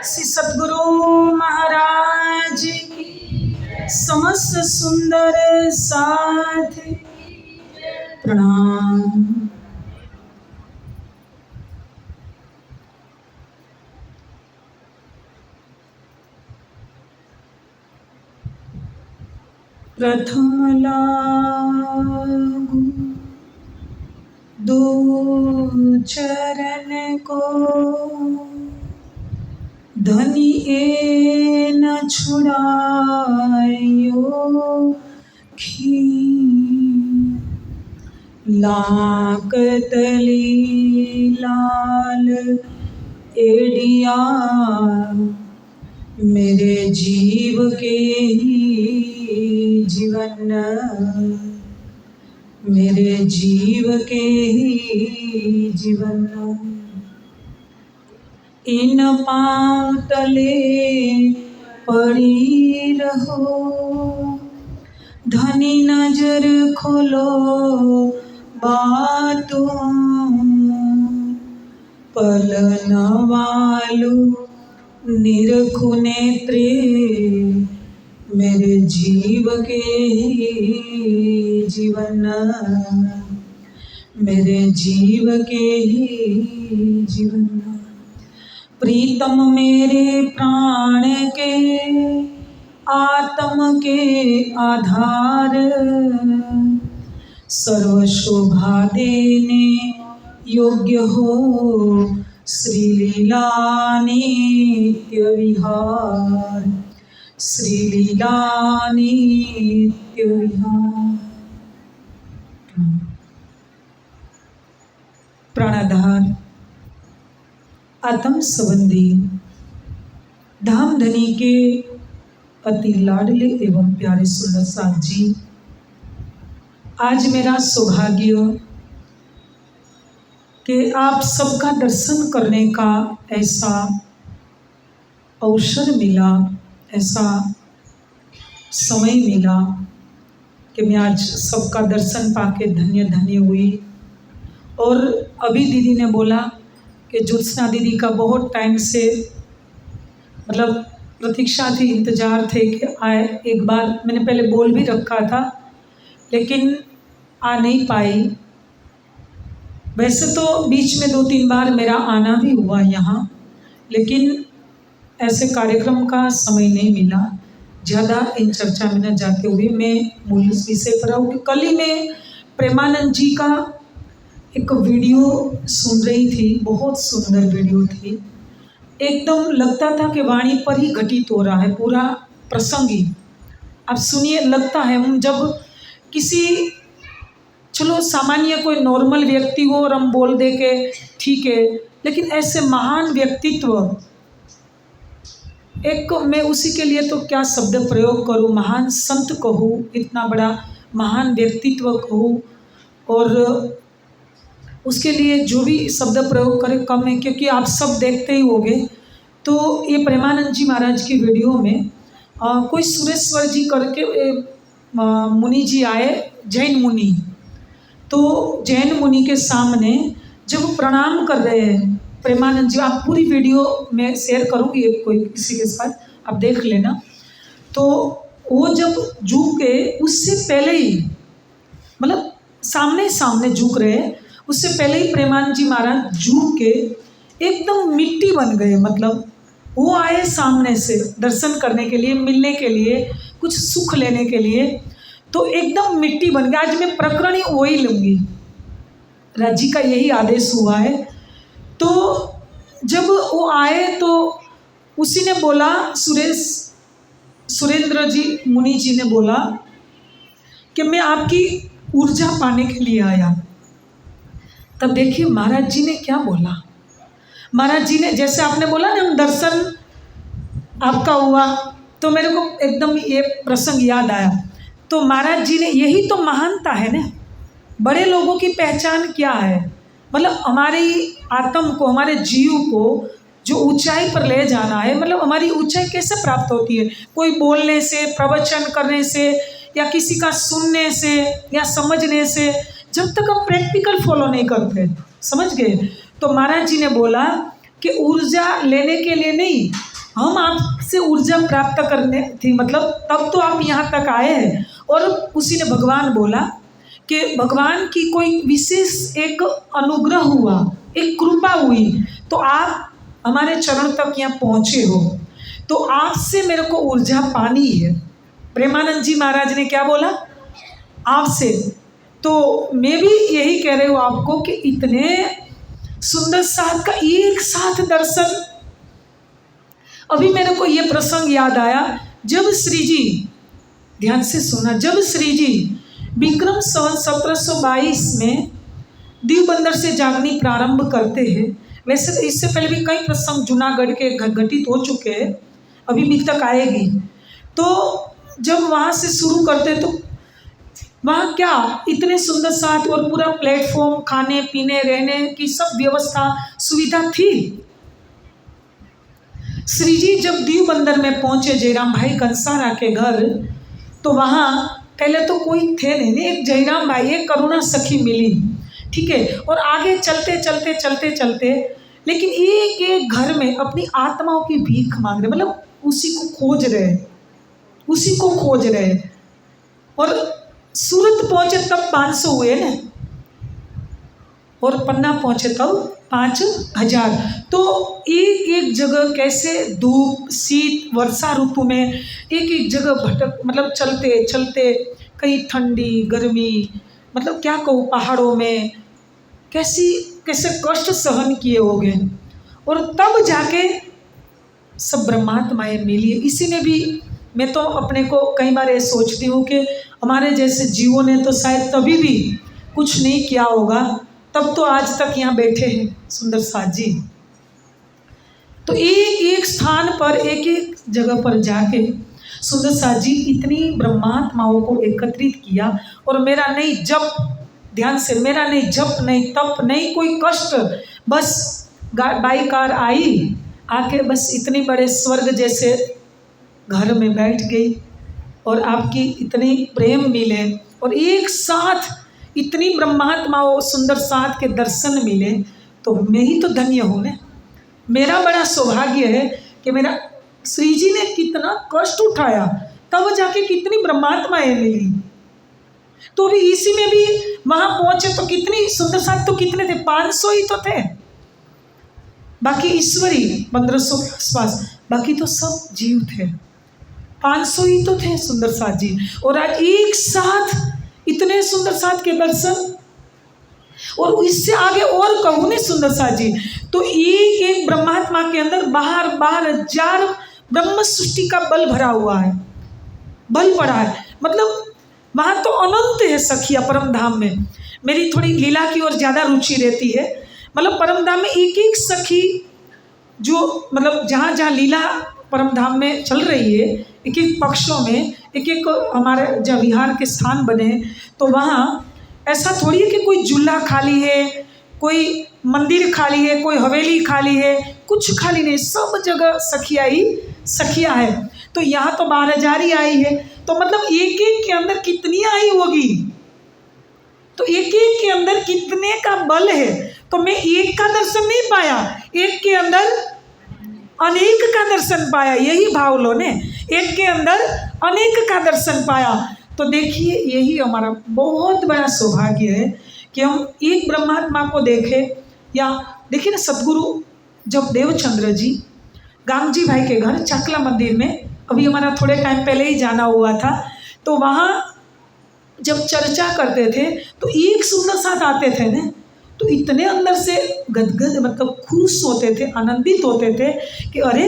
श्री सद्गुरु महाराज की समस्त सुंदर साथ प्रणाम। प्रथम लागू दो चरण को, धनी ए न छुड़ायो खी। लाकत लाल एडिया, मेरे जीव के ही जीवन, मेरे जीव के ही जीवन। इन पाँव तले पड़ी रहो, धनी नजर खोलो बातों। पलन वालू निरखु नेत्रे, मेरे जीव के ही जीवन, मेरे जीव के ही जीवन। प्रीतम मेरे प्राण के आत्म के आधार, सर्व शोभा देने योग्य हो श्री लीला नित्य विहार, श्री लीला नित्य विहार। प्राणाधार आत्म संबंधी धामधनी के अति लाडले एवं प्यारे सुंदर साथ जी, आज मेरा सौभाग्य कि आप सबका दर्शन करने का ऐसा अवसर मिला, ऐसा समय मिला कि मैं आज सबका दर्शन पाके धन्य धन्य हुई। और अभी दीदी ने बोला कि ज्योत्सना दीदी का बहुत टाइम से मतलब प्रतीक्षा थी, इंतज़ार थे कि आए। एक बार मैंने पहले बोल भी रखा था लेकिन आ नहीं पाई। वैसे तो बीच में 2-3 बार मेरा आना भी हुआ यहाँ, लेकिन ऐसे कार्यक्रम का समय नहीं मिला। ज़्यादा इन चर्चा में न जाते हुए मैं मूल विषय पर आऊँ कि कल ही मैं प्रेमानंद जी का एक वीडियो सुन रही थी, बहुत सुंदर वीडियो थी। एकदम लगता था कि वाणी पर ही घटित हो रहा है पूरा प्रसंग ही। आप सुनिए, लगता है हम जब किसी, चलो सामान्य कोई नॉर्मल व्यक्ति हो और हम बोल दे के ठीक है, लेकिन ऐसे महान व्यक्तित्व, एक मैं उसी के लिए तो क्या शब्द प्रयोग करूं, महान संत कहूँ, इतना बड़ा महान व्यक्तित्व कहूँ, और उसके लिए जो भी शब्द प्रयोग करें कम है, क्योंकि आप सब देखते ही होंगे। तो ये प्रेमानंद जी महाराज की वीडियो में कोई सुरेश्वर जी करके मुनि जी आए, जैन मुनि। तो जैन मुनि के सामने जब प्रणाम कर रहे हैं प्रेमानंद जी, आप पूरी वीडियो में शेयर करूँगी कोई किसी के साथ, आप देख लेना। तो वो जब झुके उससे पहले ही, मतलब सामने सामने झुक रहे हैं, उससे पहले ही प्रेमानंद जी महाराज झुक के एकदम मिट्टी बन गए। मतलब वो आए सामने से दर्शन करने के लिए, मिलने के लिए, कुछ सुख लेने के लिए, तो एकदम मिट्टी बन गए। आज मैं प्रकरण ही वही लूँगी, राज जी का यही आदेश हुआ है। तो जब वो आए तो उसी ने बोला, सुरेंद्र जी मुनि जी ने बोला कि मैं आपकी ऊर्जा पाने के लिए आया। तब देखिए महाराज जी ने क्या बोला। महाराज जी ने, जैसे आपने बोला ना हम दर्शन आपका हुआ, तो मेरे को एकदम ये प्रसंग याद आया। तो महाराज जी ने, यही तो महानता है ना, बड़े लोगों की पहचान क्या है, मतलब हमारी आत्म को, हमारे जीव को जो ऊंचाई पर ले जाना है, मतलब हमारी ऊंचाई कैसे प्राप्त होती है? कोई बोलने से, प्रवचन करने से, या किसी का सुनने से या समझने से, जब तक हम प्रैक्टिकल फॉलो नहीं करते। समझ गए? तो महाराज जी ने बोला कि ऊर्जा लेने के लिए नहीं, हम आपसे ऊर्जा प्राप्त करने थी, मतलब तब तो आप यहाँ तक आए हैं। और उसी ने भगवान बोला कि भगवान की कोई विशेष एक अनुग्रह हुआ, एक कृपा हुई, तो आप हमारे चरण तक यहाँ पहुँचे हो, तो आपसे मेरे को ऊर्जा पानी है। प्रेमानंद जी महाराज ने क्या बोला? आपसे। तो मैं भी यही कह रही हूँ आपको कि इतने सुंदर साथ का एक साथ दर्शन। अभी मेरे को ये प्रसंग याद आया, जब श्री जी, ध्यान से सुना, जब श्री जी विक्रम संवत 1722 में दीव बंदर से जागनी प्रारंभ करते हैं। वैसे तो इससे पहले भी कई प्रसंग जूनागढ़ के घटित हो चुके हैं, अभी भी तक आएगी। तो जब वहाँ से शुरू करते तो वहाँ क्या इतने सुंदर साथ और पूरा प्लेटफॉर्म, खाने पीने रहने की सब व्यवस्था सुविधा थी। श्री जी जब दीव बंदर में पहुँचे जयराम भाई कंसारा के घर, तो वहाँ पहले तो कोई थे नहीं, एक जयराम भाई, एक करुणा सखी मिली, ठीक है। और आगे चलते चलते चलते चलते, लेकिन एक एक घर में अपनी आत्माओं की भीख मांग रहे, मतलब उसी को खोज रहे, उसी को खोज रहे। और सूरत पहुंचे तब 500 हुए ना, और पन्ना पहुंचे तब 5000। तो एक एक जगह कैसे धूप, शीत, वर्षा ऋतु में एक एक जगह भटक, मतलब चलते चलते, कहीं ठंडी गर्मी, मतलब क्या कहूँ, पहाड़ों में कैसे कष्ट सहन किए होंगे। और तब जाके सब ब्रह्मात्माएं मिली। इसी ने भी, मैं तो अपने को कई बार ये सोचती हूँ कि हमारे जैसे जीवों ने तो शायद तभी भी कुछ नहीं किया होगा, तब तो आज तक यहाँ बैठे हैं सुंदर साथ जी। तो एक एक स्थान पर, एक एक जगह पर जाके सुंदर साथ जी इतनी ब्रह्मात्माओं को एकत्रित किया। और मेरा नहीं जप, ध्यान से, मेरा नहीं जप, नहीं तप, नहीं कोई कष्ट, बस बाई कार आई, आके बस इतनी बड़े स्वर्ग जैसे घर में बैठ गई, और आपकी इतनी प्रेम मिले, और एक साथ इतनी ब्रह्मात्माओं सुंदर साथ के दर्शन मिले, तो मैं ही तो धन्य हूँ ना। मेरा बड़ा सौभाग्य है कि मेरा श्री जी ने कितना कष्ट उठाया, तब जाके कितनी ब्रह्मात्माएं मिली। तो भी इसी में भी वहाँ पहुँचे तो कितनी सुंदर साथ, तो कितने थे? 500 ही तो थे, बाकी ईश्वरी 1500 के आसपास, बाकी तो सब जीव थे। 500 ही तो थे सुंदर साथ जी। और आज एक साथ इतने सुंदर साथ के दर्शन, और इससे आगे और कहूँ ने सुंदर साथ जी, तो एक एक ब्रह्मात्मा के अंदर बाहर 12,000 ब्रह्म सृष्टि का बल भरा हुआ है, बल पड़ा है। मतलब वहाँ तो अनंत है सखिया परम धाम में। मेरी थोड़ी लीला की ओर ज़्यादा रुचि रहती है, मतलब परम धाम में एक एक सखी, जो मतलब जहाँ जहाँ लीला परम धाम में चल रही है, एक एक पक्षों में एक एक हमारे जब विहार के स्थान बने, तो वहाँ ऐसा थोड़ी है कि कोई झूला खाली है, कोई मंदिर खाली है, कोई हवेली खाली है, कुछ खाली नहीं, सब जगह सखिया ही सखिया है। तो यहाँ तो 12,000 ही आई है, तो मतलब एक एक के अंदर कितनी आई होगी, तो एक एक के अंदर कितने का बल है। तो मैं एक का दर्शन नहीं पाया, एक के अंदर अनेक का दर्शन पाया, यही भाव लो ने, एक के अंदर अनेक का दर्शन पाया। तो देखिए यही हमारा बहुत बड़ा सौभाग्य है कि हम एक ब्रह्मात्मा को देखें। या देखिए ना, सदगुरु जब देवचंद्र जी गांग जी भाई के घर चकला मंदिर में, अभी हमारा थोड़े टाइम पहले ही जाना हुआ था, तो वहाँ जब चर्चा करते थे तो एक सुंदर साथ आते थे ना, तो इतने अंदर से गदगद, मतलब खुश होते थे, आनंदित होते थे कि अरे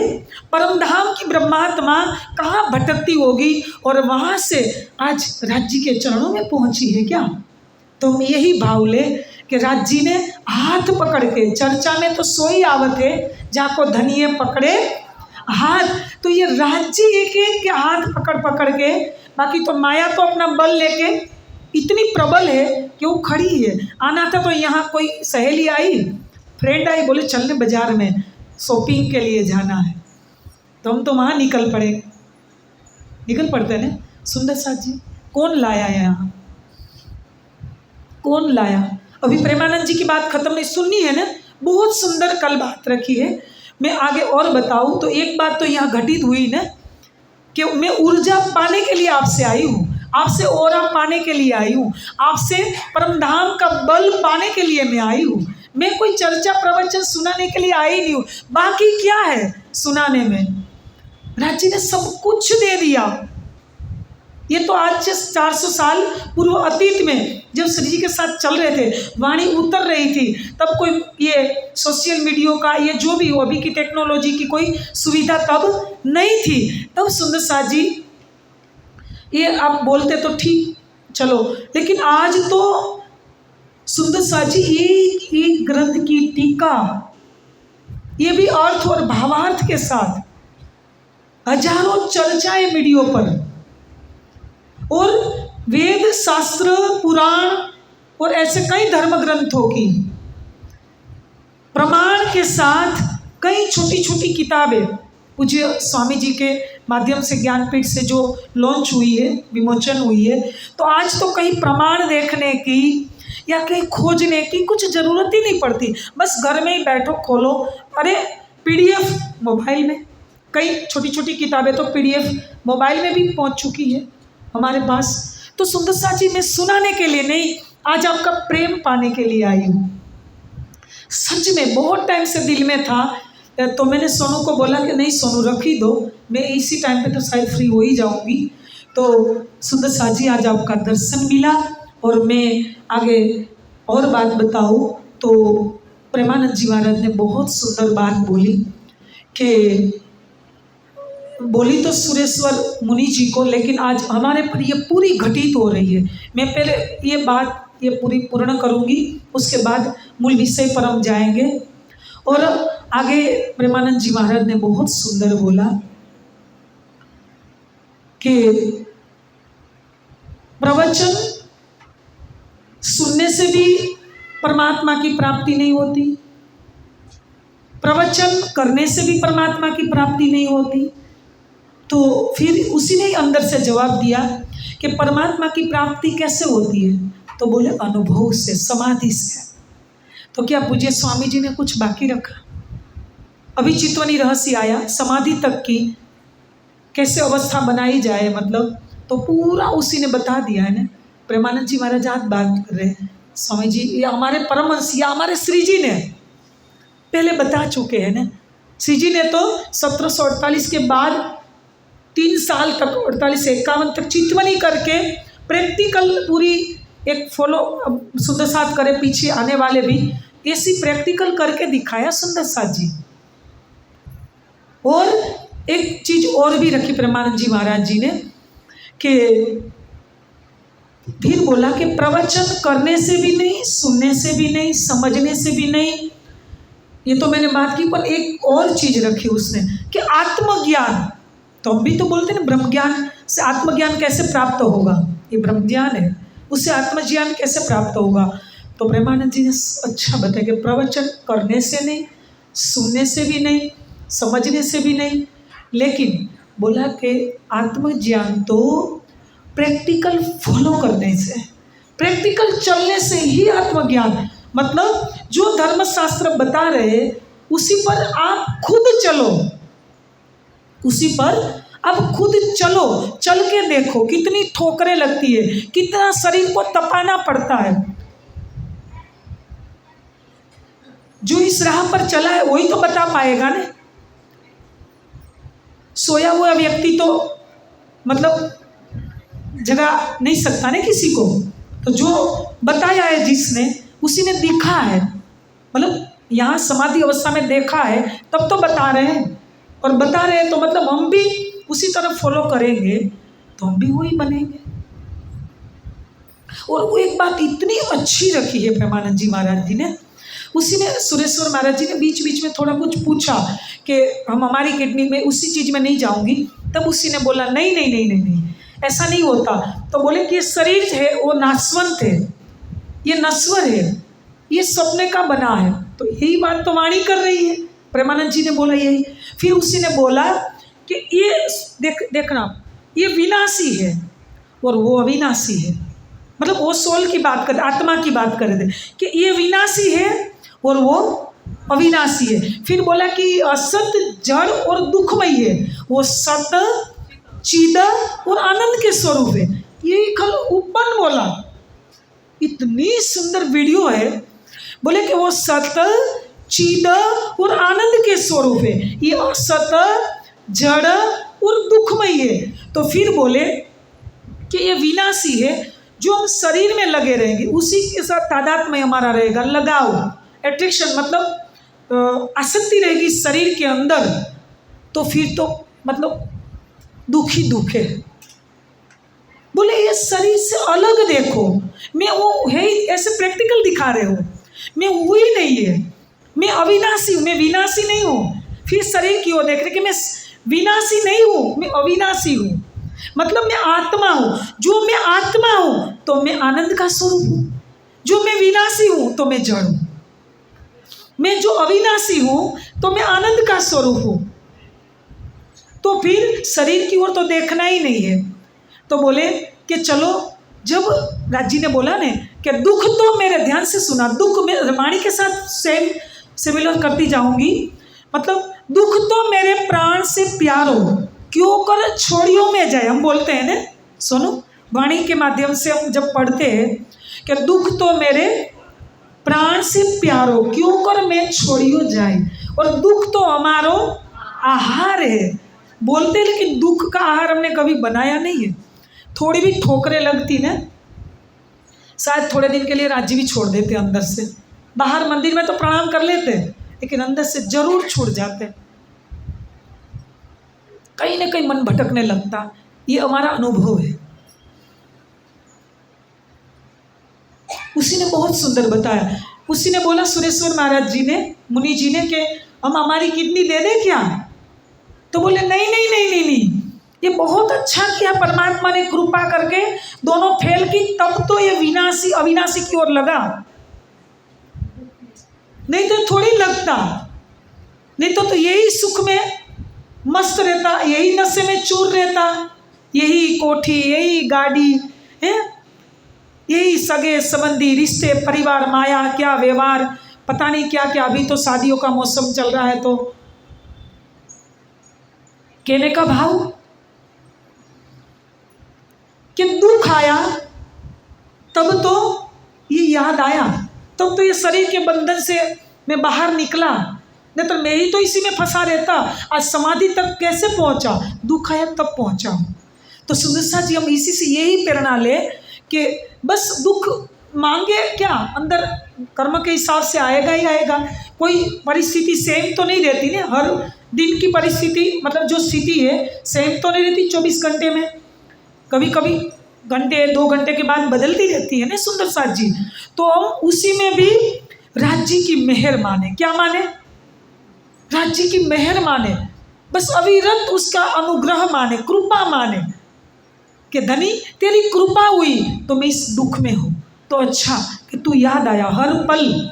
परम धाम की ब्रह्मात्मा कहाँ भटकती होगी, और वहाँ से आज राज जी के चरणों में पहुँची है क्या। तो हम यही भाव ले कि राज जी ने हाथ पकड़ के, चर्चा में तो सोई आवत है जहाँ को धनिये पकड़े हाथ, तो ये राज जी एक एक के हाथ पकड़ पकड़ के, बाकी तो माया तो अपना बल लेके इतनी प्रबल है कि वो खड़ी है। आना था तो यहाँ कोई सहेली आई, फ्रेंड आई, बोले चलने बाजार में शॉपिंग के लिए जाना है, तो हम तो वहाँ निकल पड़ते ना। सुंदर साथ जी कौन लाया यहाँ, कौन लाया? अभी प्रेमानंद जी की बात खत्म नहीं, सुननी है ना, बहुत सुंदर कल बात रखी है। मैं आगे और बताऊं तो एक बात तो यहाँ घटित हुई ना कि मैं ऊर्जा पाने के लिए आपसे आई हूँ, आपसे ओरा पाने के लिए आई हूँ, आपसे परमधाम का बल पाने के लिए मैं आई हूँ। मैं कोई चर्चा प्रवचन सुनाने के लिए आई नहीं हूँ। बाकी क्या है सुनाने में, राज जी ने सब कुछ दे दिया। ये तो आज से 400 साल पूर्व अतीत में जब श्री जी के साथ चल रहे थे, वाणी उतर रही थी, तब कोई ये सोशल मीडिया का ये जो भी हो, अभी की टेक्नोलॉजी की कोई सुविधा तब नहीं थी। तब सुंदर साथ जी ये आप बोलते तो ठीक चलो, लेकिन आज तो सुंदर साथ जी एक एक ग्रंथ की टीका, ये भी अर्थ और भावार्थ के साथ, हजारों चर्चाएं वीडियो पर, और वेद शास्त्र पुराण और ऐसे कई धर्म ग्रंथों की प्रमाण के साथ कई छोटी छोटी किताबें पूज्य स्वामी जी के माध्यम से ज्ञानपीठ से जो लॉन्च हुई है, विमोचन हुई है, तो आज तो कहीं प्रमाण देखने की या कहीं खोजने की कुछ ज़रूरत ही नहीं पड़ती। बस घर में ही बैठो, खोलो, अरे PDF मोबाइल में, कई छोटी छोटी किताबें तो PDF मोबाइल में भी पहुंच चुकी है हमारे पास। तो सुंदर साथ जी मैं सुनाने के लिए नहीं, आज आपका प्रेम पाने के लिए आई हूँ। सच में बहुत टाइम से दिल में था, तो मैंने सोनू को बोला कि नहीं सोनू रख ही दो, मैं इसी टाइम पे तो शायद फ्री हो ही जाऊंगी। तो सुंदर साथ जी आज आपका दर्शन मिला, और मैं आगे और बात बताऊँ तो प्रेमानंद जी महाराज ने बहुत सुंदर बात बोली कि बोली तो सुरेश्वर मुनि जी को, लेकिन आज हमारे पर ये पूरी घटित हो रही है। मैं पहले ये बात ये पूरी पूर्ण करूँगी, उसके बाद मूल विषय पर हम जाएंगे। और आगे प्रेमानंद जी महाराज ने बहुत सुंदर बोला कि प्रवचन सुनने से भी परमात्मा की प्राप्ति नहीं होती, प्रवचन करने से भी परमात्मा की प्राप्ति नहीं होती। तो फिर उसी ने अंदर से जवाब दिया कि परमात्मा की प्राप्ति कैसे होती है, तो बोले अनुभव से, समाधि से। तो क्या पूज्य स्वामी जी ने कुछ बाकी रखा? अभी चितवनी रहस्य आया, समाधि तक की कैसे अवस्था बनाई जाए, मतलब तो पूरा उसी ने बता दिया है ना। प्रेमानंद जी महाराज आज बात कर रहे हैं, स्वामी जी या हमारे परमहंस या हमारे श्री जी ने पहले बता चुके हैं ना। श्री जी ने तो 1748 के बाद 3 साल तक 48 से 51 तक चितवनी करके प्रैक्टिकल पूरी एक फॉलो सुंदर साथ करे, पीछे आने वाले भी ऐसी प्रैक्टिकल करके दिखाया सुंदर साथ जी। और एक चीज और भी रखी प्रेमानंद जी महाराज जी ने कि फिर बोला कि प्रवचन करने से भी नहीं, सुनने से भी नहीं, समझने से भी नहीं, ये तो मैंने बात की, पर एक और चीज रखी उसने कि आत्मज्ञान। तो हम भी तो बोलते हैं ना ब्रह्म ज्ञान से आत्मज्ञान कैसे प्राप्त होगा, ये ब्रह्म ज्ञान है, उससे आत्मज्ञान कैसे प्राप्त होगा। तो प्रेमानंद जी ने अच्छा बताया कि प्रवचन करने से नहीं, सुनने से भी नहीं, समझने से भी नहीं, लेकिन बोला कि आत्मज्ञान तो प्रैक्टिकल फॉलो करने से, प्रैक्टिकल चलने से ही आत्मज्ञान, मतलब जो धर्मशास्त्र बता रहे उसी पर आप खुद चलो, उसी पर अब खुद चलो, चल के देखो कितनी ठोकरें लगती है, कितना शरीर को तपाना पड़ता है। जो इस राह पर चला है वही तो बता पाएगा ना। सोया हुआ व्यक्ति तो मतलब जगा नहीं सकता ना किसी को, तो जो बताया है जिसने उसी ने दिखा है, मतलब यहाँ समाधि अवस्था में देखा है तब तो बता रहे हैं, और बता रहे हैं तो मतलब हम भी उसी तरह फॉलो करेंगे तो हम भी वही बनेंगे। और वो एक बात इतनी अच्छी रखी है प्रेमानंद जी महाराज जी ने, उसी ने सुरेश्वर महाराज जी ने बीच बीच में थोड़ा कुछ पूछा कि हम हमारी किडनी में उसी चीज़ में नहीं जाऊंगी, तब उसी ने बोला नहीं नहीं नहीं नहीं नहीं ऐसा नहीं होता। तो बोले कि ये शरीर है वो नाशवंत है, ये नश्वर है, ये सपने का बना है। तो यही बात तो वाणी कर रही है, प्रेमानंद जी ने बोला यही। फिर उसी ने बोला कि ये देखना ये विनाशी है और वो अविनाशी है, मतलब वो सोल की बात कर, आत्मा की बात कर रहे थे कि ये विनाशी है और वो अविनाशी है। फिर बोला कि असत जड़ और दुखमय है, वो सत चिद और आनंद के स्वरूप है। ये कल ऊपर बोला, इतनी सुंदर वीडियो है। बोले कि वो सत चिद और आनंद के स्वरूप है, ये असत जड़ और दुखमय है। तो फिर बोले कि ये विनाशी है, जो हम शरीर में लगे रहेंगे उसी के साथ तादात्म्य हमारा रहेगा, लगाव, एट्रैक्शन, मतलब आसक्ति रहेगी शरीर के अंदर, तो फिर तो मतलब दुख ही दुख है। बोले ये शरीर से अलग देखो, मैं वो है ऐसे प्रैक्टिकल दिखा रहे हो, मैं वो ही नहीं है, मैं अविनाशी हूँ, मैं विनाशी नहीं हूँ। फिर शरीर की ओर देख रहे कि मैं विनाशी नहीं हूँ, मैं अविनाशी हूँ, मतलब मैं आत्मा हूँ। जो मैं आत्मा हूँ तो मैं आनंद का स्वरूप हूँ, जो मैं विनाशी हूँ तो मैं जड़ हूँ। मैं जो अविनाशी हूँ तो मैं आनंद का स्वरूप हूँ। तो फिर शरीर की ओर तो देखना ही नहीं है। तो बोले कि चलो, जब राज जी ने बोला ने कि दुख तो मेरे, ध्यान से सुना, दुख में वाणी के साथ सेम सिमिलर करती जाऊंगी, मतलब दुख तो मेरे प्राण से प्यारो, क्यों कर छोड़ियों में जाए। हम बोलते हैं ना, सुनो, वाणी के माध्यम से हम जब पढ़ते हैं कि दुख तो मेरे प्राण से प्यारो, क्यों कर मैं छोड़ियो जाए, और दुख तो हमारो आहार है। बोलते लेकिन दुख का आहार हमने कभी बनाया नहीं है। थोड़ी भी ठोकरें लगती ना, शायद थोड़े दिन के लिए राज्य भी छोड़ देते अंदर से। बाहर मंदिर में तो प्रणाम कर लेते, लेकिन अंदर से जरूर छूट जाते, कहीं ना कहीं मन भटकने लगता। ये हमारा अनुभव है। उसी ने बहुत सुंदर बताया। उसी ने बोला, सुरेश्वर महाराज जी ने, मुनि जी ने, कि हम हमारी किडनी दे दें क्या? तो बोले नहीं नहीं नहीं नहीं नहीं, ये बहुत अच्छा किया परमात्मा ने कृपा करके, दोनों फेल की, तब तो ये विनाशी अविनाशी की ओर लगा, नहीं तो थोड़ी लगता। नहीं तो यही सुख में मस्त रहता, यही नशे में चूर रहता, यही कोठी, यही गाड़ी है, यही सगे संबंधी, रिश्ते, परिवार, माया, क्या व्यवहार, पता नहीं क्या क्या। अभी तो शादियों का मौसम चल रहा है, तो कहने का भाव कि दुख आया तब तो ये याद आया, तब तो ये शरीर के बंधन से मैं बाहर निकला, नहीं तो मैं ही तो इसी में फंसा रहता। आज समाधि तक कैसे पहुंचा? दुख आया तब पहुंचा हूँ। तो सुदर्शा जी, हम इसी से यही प्रेरणा ले कि बस दुख मांगे क्या, अंदर कर्म के हिसाब से आएगा ही आएगा। कोई परिस्थिति सेम तो नहीं रहती ना, हर दिन की परिस्थिति, मतलब जो स्थिति है सेम तो नहीं रहती 24 घंटे में, कभी कभी घंटे 2 घंटे के बाद बदलती रहती है ना सुंदर साथ जी। तो हम उसी में भी राज्य की मेहर माने। क्या माने? राज्य की मेहर माने, बस अविरत उसका अनुग्रह माने, कृपा माने कि धनी तेरी कृपा हुई तो मैं इस दुख में हूँ, तो अच्छा कि तू याद आया हर पल।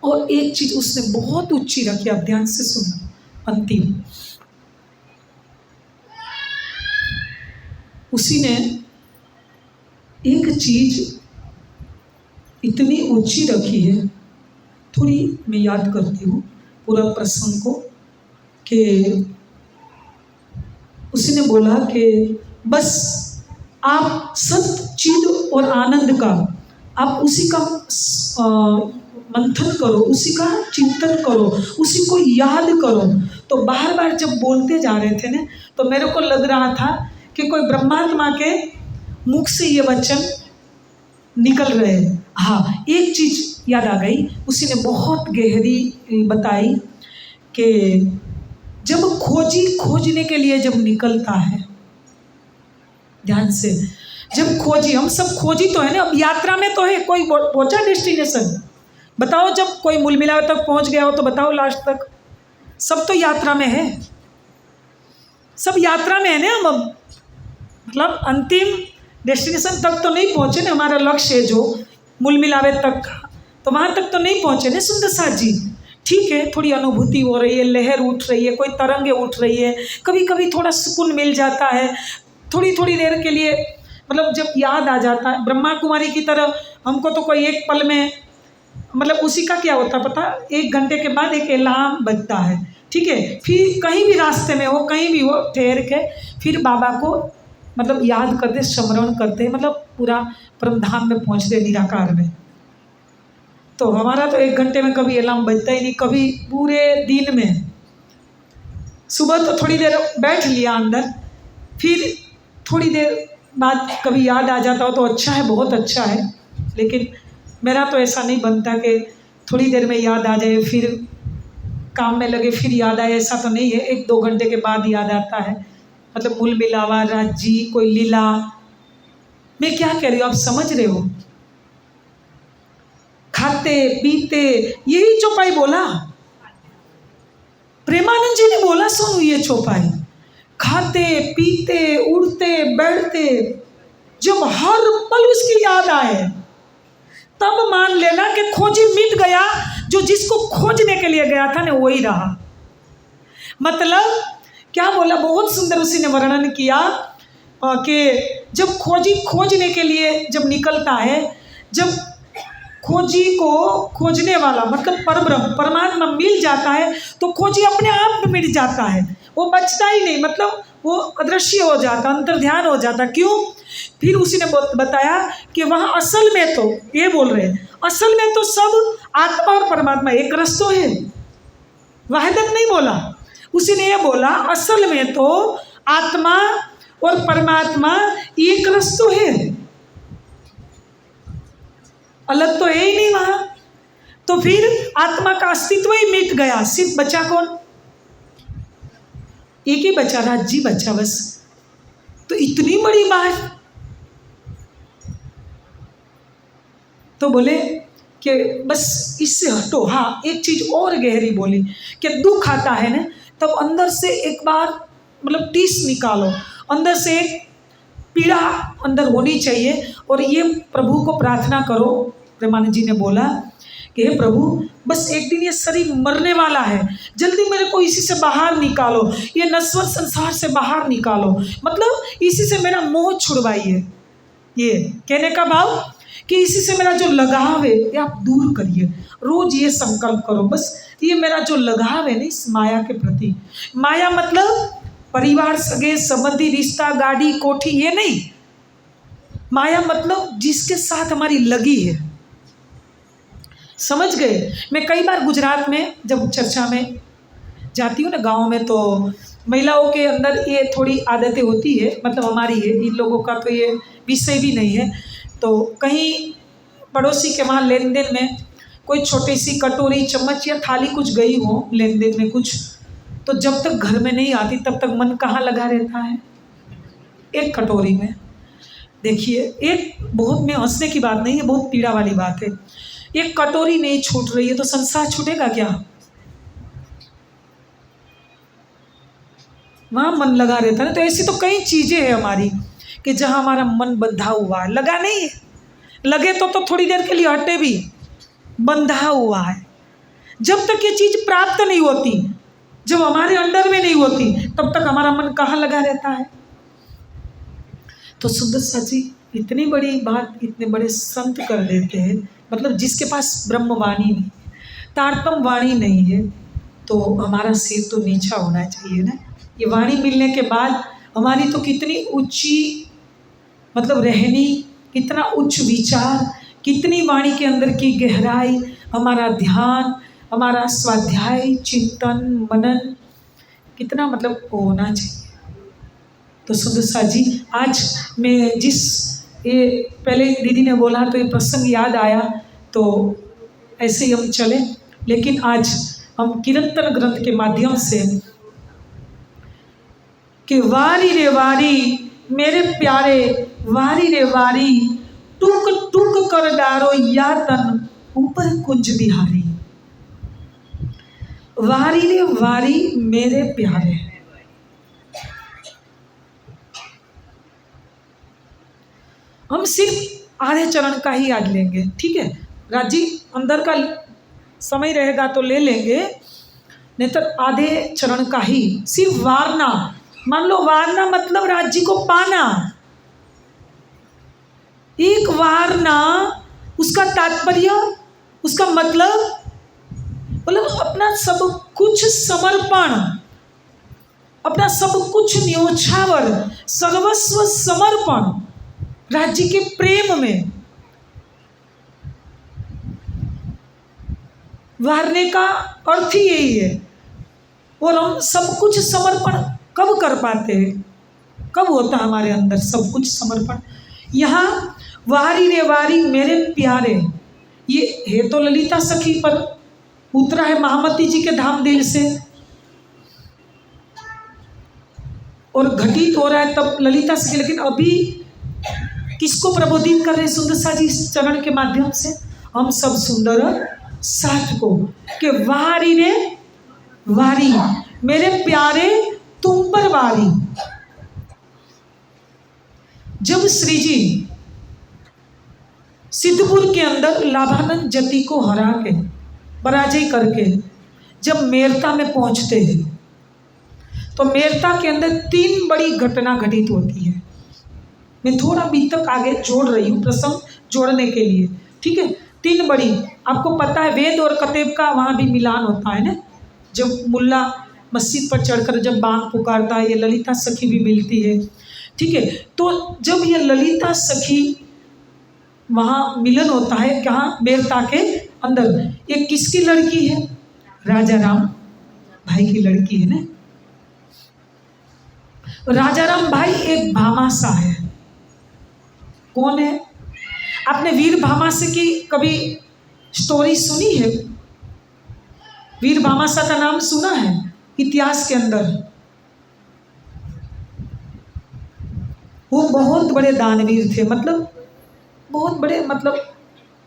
और एक चीज उसने बहुत ऊंची रखी, आप ध्यान से सुनो, अंतिम, उसी ने एक चीज इतनी ऊंची रखी है, थोड़ी मैं याद करती हूँ पूरा प्रसंग को, कि उसी ने बोला कि बस आप सत चिद और आनंद का, आप उसी का मंथन करो, उसी का चिंतन करो, उसी को याद करो। तो बार बार जब बोलते जा रहे थे ना, तो मेरे को लग रहा था कि कोई ब्रह्मात्मा के मुख से ये वचन निकल रहे हैं। हाँ, एक चीज याद आ गई, उसी ने बहुत गहरी बताई कि जब खोजने के लिए जब निकलता है, ध्यान से, जब खोजी, हम सब खोजी तो है ना, अब यात्रा में तो है, कोई पहुंचा डेस्टिनेशन, बताओ जब कोई मूल मिलावे तक पहुंच गया हो तो बताओ लास्ट तक, सब तो यात्रा में है, सब यात्रा में है ना। हम मतलब अंतिम डेस्टिनेशन तक तो नहीं पहुंचे ना, हमारा लक्ष्य है जो मूल मिलावे तक, तो वहाँ तक तो नहीं पहुंचे ना सुंदर साथ जी। ठीक है, थोड़ी अनुभूति हो रही है, लहर उठ रही है, कोई तरंगे उठ रही है, कभी कभी थोड़ा सुकून मिल जाता है, थोड़ी थोड़ी देर के लिए, मतलब जब याद आ जाता है, ब्रह्मा कुमारी की तरह हमको तो कोई एक पल में मतलब उसी का क्या होता पता, 1 घंटे के बाद एक अलार्म बजता है, ठीक है। फिर कहीं भी रास्ते में हो, कहीं भी हो, ठहर के फिर बाबा को मतलब याद करते, स्मरण करते, मतलब पूरा परमधाम में पहुँचते, निराकार में। तो हमारा तो 1 घंटे में कभी अलार्म बजता ही नहीं, कभी पूरे दिन में। सुबह तो थोड़ी देर बैठ लिया अंदर, फिर थोड़ी देर बाद कभी याद आ जाता हो तो अच्छा है, बहुत अच्छा है। लेकिन मेरा तो ऐसा नहीं बनता कि थोड़ी देर में याद आ जाए फिर काम में लगे फिर याद आए, ऐसा तो नहीं है। 1-2 घंटे के बाद याद आता है, मतलब मूल मिलावा, राज्जी, कोई लीला। मैं क्या कह रही हूँ, आप समझ रहे हो? खाते पीते, यही चौपाई बोला, प्रेमानंद जी ने बोला, सुनो ये चौपाई। खाते पीते उड़ते बैठते, जब हर पल उसकी याद आए तब मान लेना कि खोजी मिट गया, जो जिसको खोजने के लिए गया था ना वही रहा। मतलब क्या बोला, बहुत सुंदर उसी ने वर्णन किया कि जब खोजी खोजने के लिए जब निकलता है, जब खोजी को खोजने वाला मतलब परब्रह्म परमात्मा मिल जाता है तो खोजी अपने आप में मिट जाता है, वो बचता ही नहीं, मतलब वो अदृश्य हो जाता, अंतर्ध्यान हो जाता। क्यों? फिर उसी ने बताया कि वहाँ असल में तो ये बोल रहे हैं, असल में तो सब आत्मा और परमात्मा एक रस तो है, वहदत नहीं बोला। उसी ने ये बोला असल में तो आत्मा और परमात्मा एक रस तो है, अलग तो है ही नहीं वहाँ। तो फिर आत्मा का अस्तित्व ही मिट गया, सिर्फ बचा कौन? एक ही बचा, राज्जी बचा बस। तो इतनी बड़ी बात। तो बोले कि बस इससे हटो। हाँ, एक चीज और गहरी बोली कि दुख आता है ना, तब अंदर से एक बार मतलब टीस निकालो, अंदर से एक पीड़ा अंदर होनी चाहिए, और ये प्रभु को प्रार्थना करो। प्रेमानंद जी ने बोला कि हे प्रभु, बस एक दिन ये शरीर मरने वाला है, जल्दी मेरे को इसी से बाहर निकालो, ये नश्वर संसार से बाहर निकालो, मतलब इसी से मेरा मोह छुड़वाइए। ये कहने का भाव कि इसी से मेरा जो लगाव है ये आप दूर करिए। रोज ये संकल्प करो, बस ये मेरा जो लगाव है ना इस माया के प्रति, माया मतलब परिवार, सगे संबंधी, रिश्ता, गाड़ी, कोठी, ये नहीं। माया मतलब जिसके साथ हमारी लगी है। समझ गए? मैं कई बार गुजरात में जब चर्चा में जाती हूँ ना, गाँव में, तो महिलाओं के अंदर ये थोड़ी आदतें होती है, मतलब हमारी है, इन लोगों का तो ये विषय भी नहीं है। तो कहीं पड़ोसी के वहाँ लेन देन में कोई छोटी सी कटोरी, चम्मच या थाली कुछ गई हो लेन देन में कुछ, तो जब तक घर में नहीं आती तब तक मन कहाँ लगा रहता है? एक कटोरी में। देखिए, एक बहुत में हंसने की बात नहीं है, बहुत पीड़ा वाली बात है। एक कटोरी नहीं छूट रही है तो संसार छूटेगा क्या? वहाँ मन लगा रहता है। तो ऐसी तो कई चीज़ें हैं हमारी कि जहाँ हमारा मन बंधा हुआ है, लगा नहीं है। लगे तो थोड़ी देर के लिए हटे भी, बंधा हुआ है। जब तक ये चीज़ प्राप्त नहीं होती, जब हमारे अंडर में नहीं होती, तब तक हमारा मन कहाँ लगा रहता है? तो सुंदर सा जी इतनी बड़ी बात इतने बड़े संत कर देते हैं, मतलब जिसके पास ब्रह्म वाणी नहीं, तारतम वाणी नहीं है, तो हमारा सिर तो नीचा होना चाहिए ना। ये वाणी मिलने के बाद हमारी तो कितनी ऊंची मतलब रहनी, कितना उच्च विचार, कितनी वाणी के अंदर की गहराई, हमारा ध्यान, हमारा स्वाध्याय, चिंतन, मनन, कितना मतलब होना चाहिए। तो सुंदर सा जी आज मैं जिस ये पहले दीदी ने बोला तो ये प्रसंग याद आया, तो ऐसे ही हम चले। लेकिन आज हम कीर्तन ग्रंथ के माध्यम से कि वारी रे वारी मेरे प्यारे, वारी रे वारी टुक टुक कर डारो या तन ऊपर कुंज बिहारी। वारी रे वारी मेरे प्यारे, हम सिर्फ आधे चरण का ही याद लेंगे, ठीक है? राजी अंदर का समय रहेगा तो ले लेंगे, नहीं तो आधे चरण का ही सिर्फ वारना। मान लो वारना मतलब राज्य को पाना, एक वारना, उसका तात्पर्य उसका मतलब अपना सब कुछ समर्पण, अपना सब कुछ न्योछावर, सर्वस्व समर्पण राज्य के प्रेम में वारने का अर्थ ही यही है। और हम सब कुछ समर्पण कब कर पाते हैं, कब होता है हमारे अंदर सब कुछ समर्पण? यहाँ वारी रे वारी मेरे प्यारे, ये है तो ललिता सखी पर उतरा है महामती जी के धाम दिल से, और घटित हो रहा है तब ललिता सखी। लेकिन अभी किसको प्रबोधित कर रहे हैं सुंदर सा जी इस चरण के माध्यम से? हम सब सुंदर साथ को, कि वारी रे वारी मेरे प्यारे तुम पर वारी। जब श्री जी सिद्धपुर के अंदर लाभानंद जति को हरा के, पराजय करके जब मेरता में पहुंचते हैं, तो मेरता के अंदर 3 बड़ी घटना घटित होती है। मैं थोड़ा अभी तक आगे जोड़ रही हूँ प्रसंग जोड़ने के लिए, ठीक है। 3 बड़ी, आपको पता है वेद और कतेब का वहाँ भी मिलान होता है ना, जब मुल्ला मस्जिद पर चढ़कर जब बांग पुकारता है, ये ललिता सखी भी मिलती है, ठीक है। तो जब ये ललिता सखी वहाँ मिलन होता है, कहाँ? मेरता के अंदर। ये किसकी लड़की है? राजा राम भाई की लड़की है ना। राजा राम भाई एक भामासा है। कौन है? आपने वीर भामासा की कभी स्टोरी सुनी है? वीर भामासा का नाम सुना है इतिहास के अंदर? वो बहुत बड़े दानवीर थे, मतलब बहुत बड़े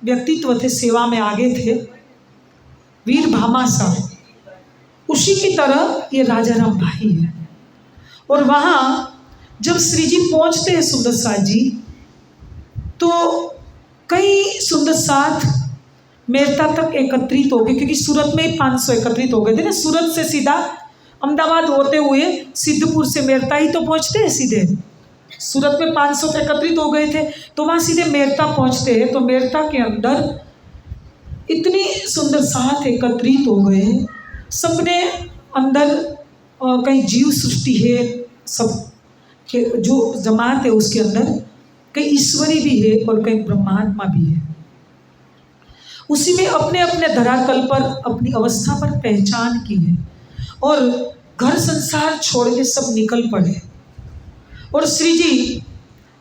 व्यक्तित्व थे, सेवा में आगे थे, वीर भामासा। उसी की तरह ये राजा राम भाई है। और वहाँ जब श्री जी पहुँचते हैं सुंदर साथ जी, तो कई सुंदर साथ मेरता तक एकत्रित हो गए, क्योंकि सूरत में ही 500 एकत्रित हो गए थे ना। सूरत से सीधा अहमदाबाद होते हुए सिद्धपुर से मेरता ही तो पहुँचते हैं सीधे। सूरत में 500 एकत्रित हो गए थे, तो वहाँ सीधे मेरता पहुँचते हैं। तो मेरता के अंदर इतनी सुंदर साथ एकत्रित हो गए, सबने अंदर कहीं जीव सृष्टि है, सब के जो जमात है उसके अंदर कहीं ईश्वरी भी है और कहीं ब्रह्मात्मा भी है। उसी में अपने अपने धरातल पर अपनी अवस्था पर पहचान की है, और घर संसार छोड़ के सब निकल पड़े। और श्री जी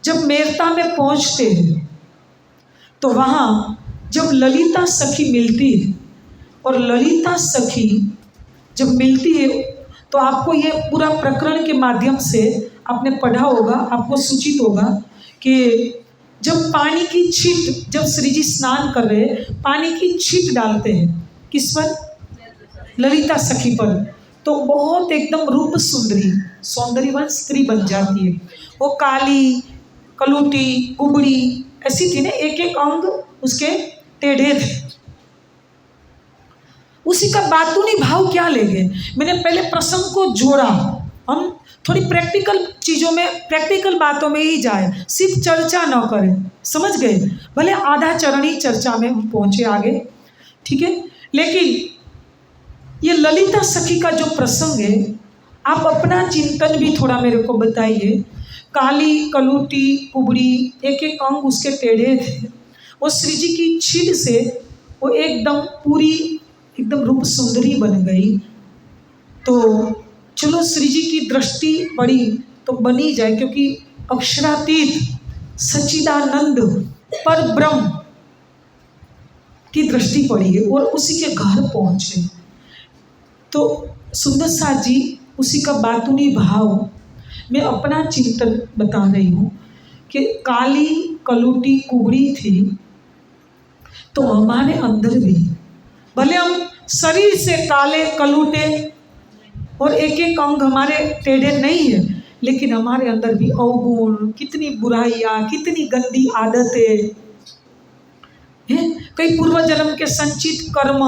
जब मेरता में पहुंचते हैं, तो वहाँ जब ललिता सखी मिलती है, और ललिता सखी जब मिलती है, तो आपको ये पूरा प्रकरण के माध्यम से आपने पढ़ा होगा, आपको सूचित होगा कि जब पानी की छींट, जब श्री जी स्नान कर रहे हैं, पानी की छींट डालते हैं किस पर? ललिता सखी पर। तो बहुत एकदम रूप सुंदरी, सौंदर्यवान स्त्री बन जाती है। वो काली, कलूटी, कुबड़ी ऐसी थी ना, एक एक अंग उसके टेढ़े थे। उसी का बातूनी भाव क्या ले गए? मैंने पहले प्रसंग को जोड़ा, हम थोड़ी प्रैक्टिकल चीज़ों में, प्रैक्टिकल बातों में ही जाए, सिर्फ चर्चा न करें, समझ गए? भले आधा चरण ही चर्चा में हम पहुँचे आगे, ठीक है। लेकिन ये ललिता सखी का जो प्रसंग है, आप अपना चिंतन भी थोड़ा मेरे को बताइए। काली, कलूटी, कुबड़ी, एक एक अंग उसके टेढ़े थे। वो श्री जी की छींट से वो एकदम पूरी एकदम रूप सुंदरी बन गई। तो चलो श्री जी की दृष्टि पड़ी तो बनी जाए, क्योंकि अक्षरातीत सच्चिदानंद पर ब्रह्म की दृष्टि पड़ी है, और उसी के घर पहुँचे। तो सुंदर साथ जी उसी का बातूनी भाव, मैं अपना चिंतन बता रही हूँ कि काली, कलूटी, कुबड़ी थी, तो हमारे अंदर भी भले हम शरीर से काले, कलूटे और एक एक अंग हमारे टेढ़े नहीं है, लेकिन हमारे अंदर भी अवगुण, कितनी बुराइयाँ, कितनी गंदी आदतें हैं। कई पूर्व जन्म के संचित कर्म,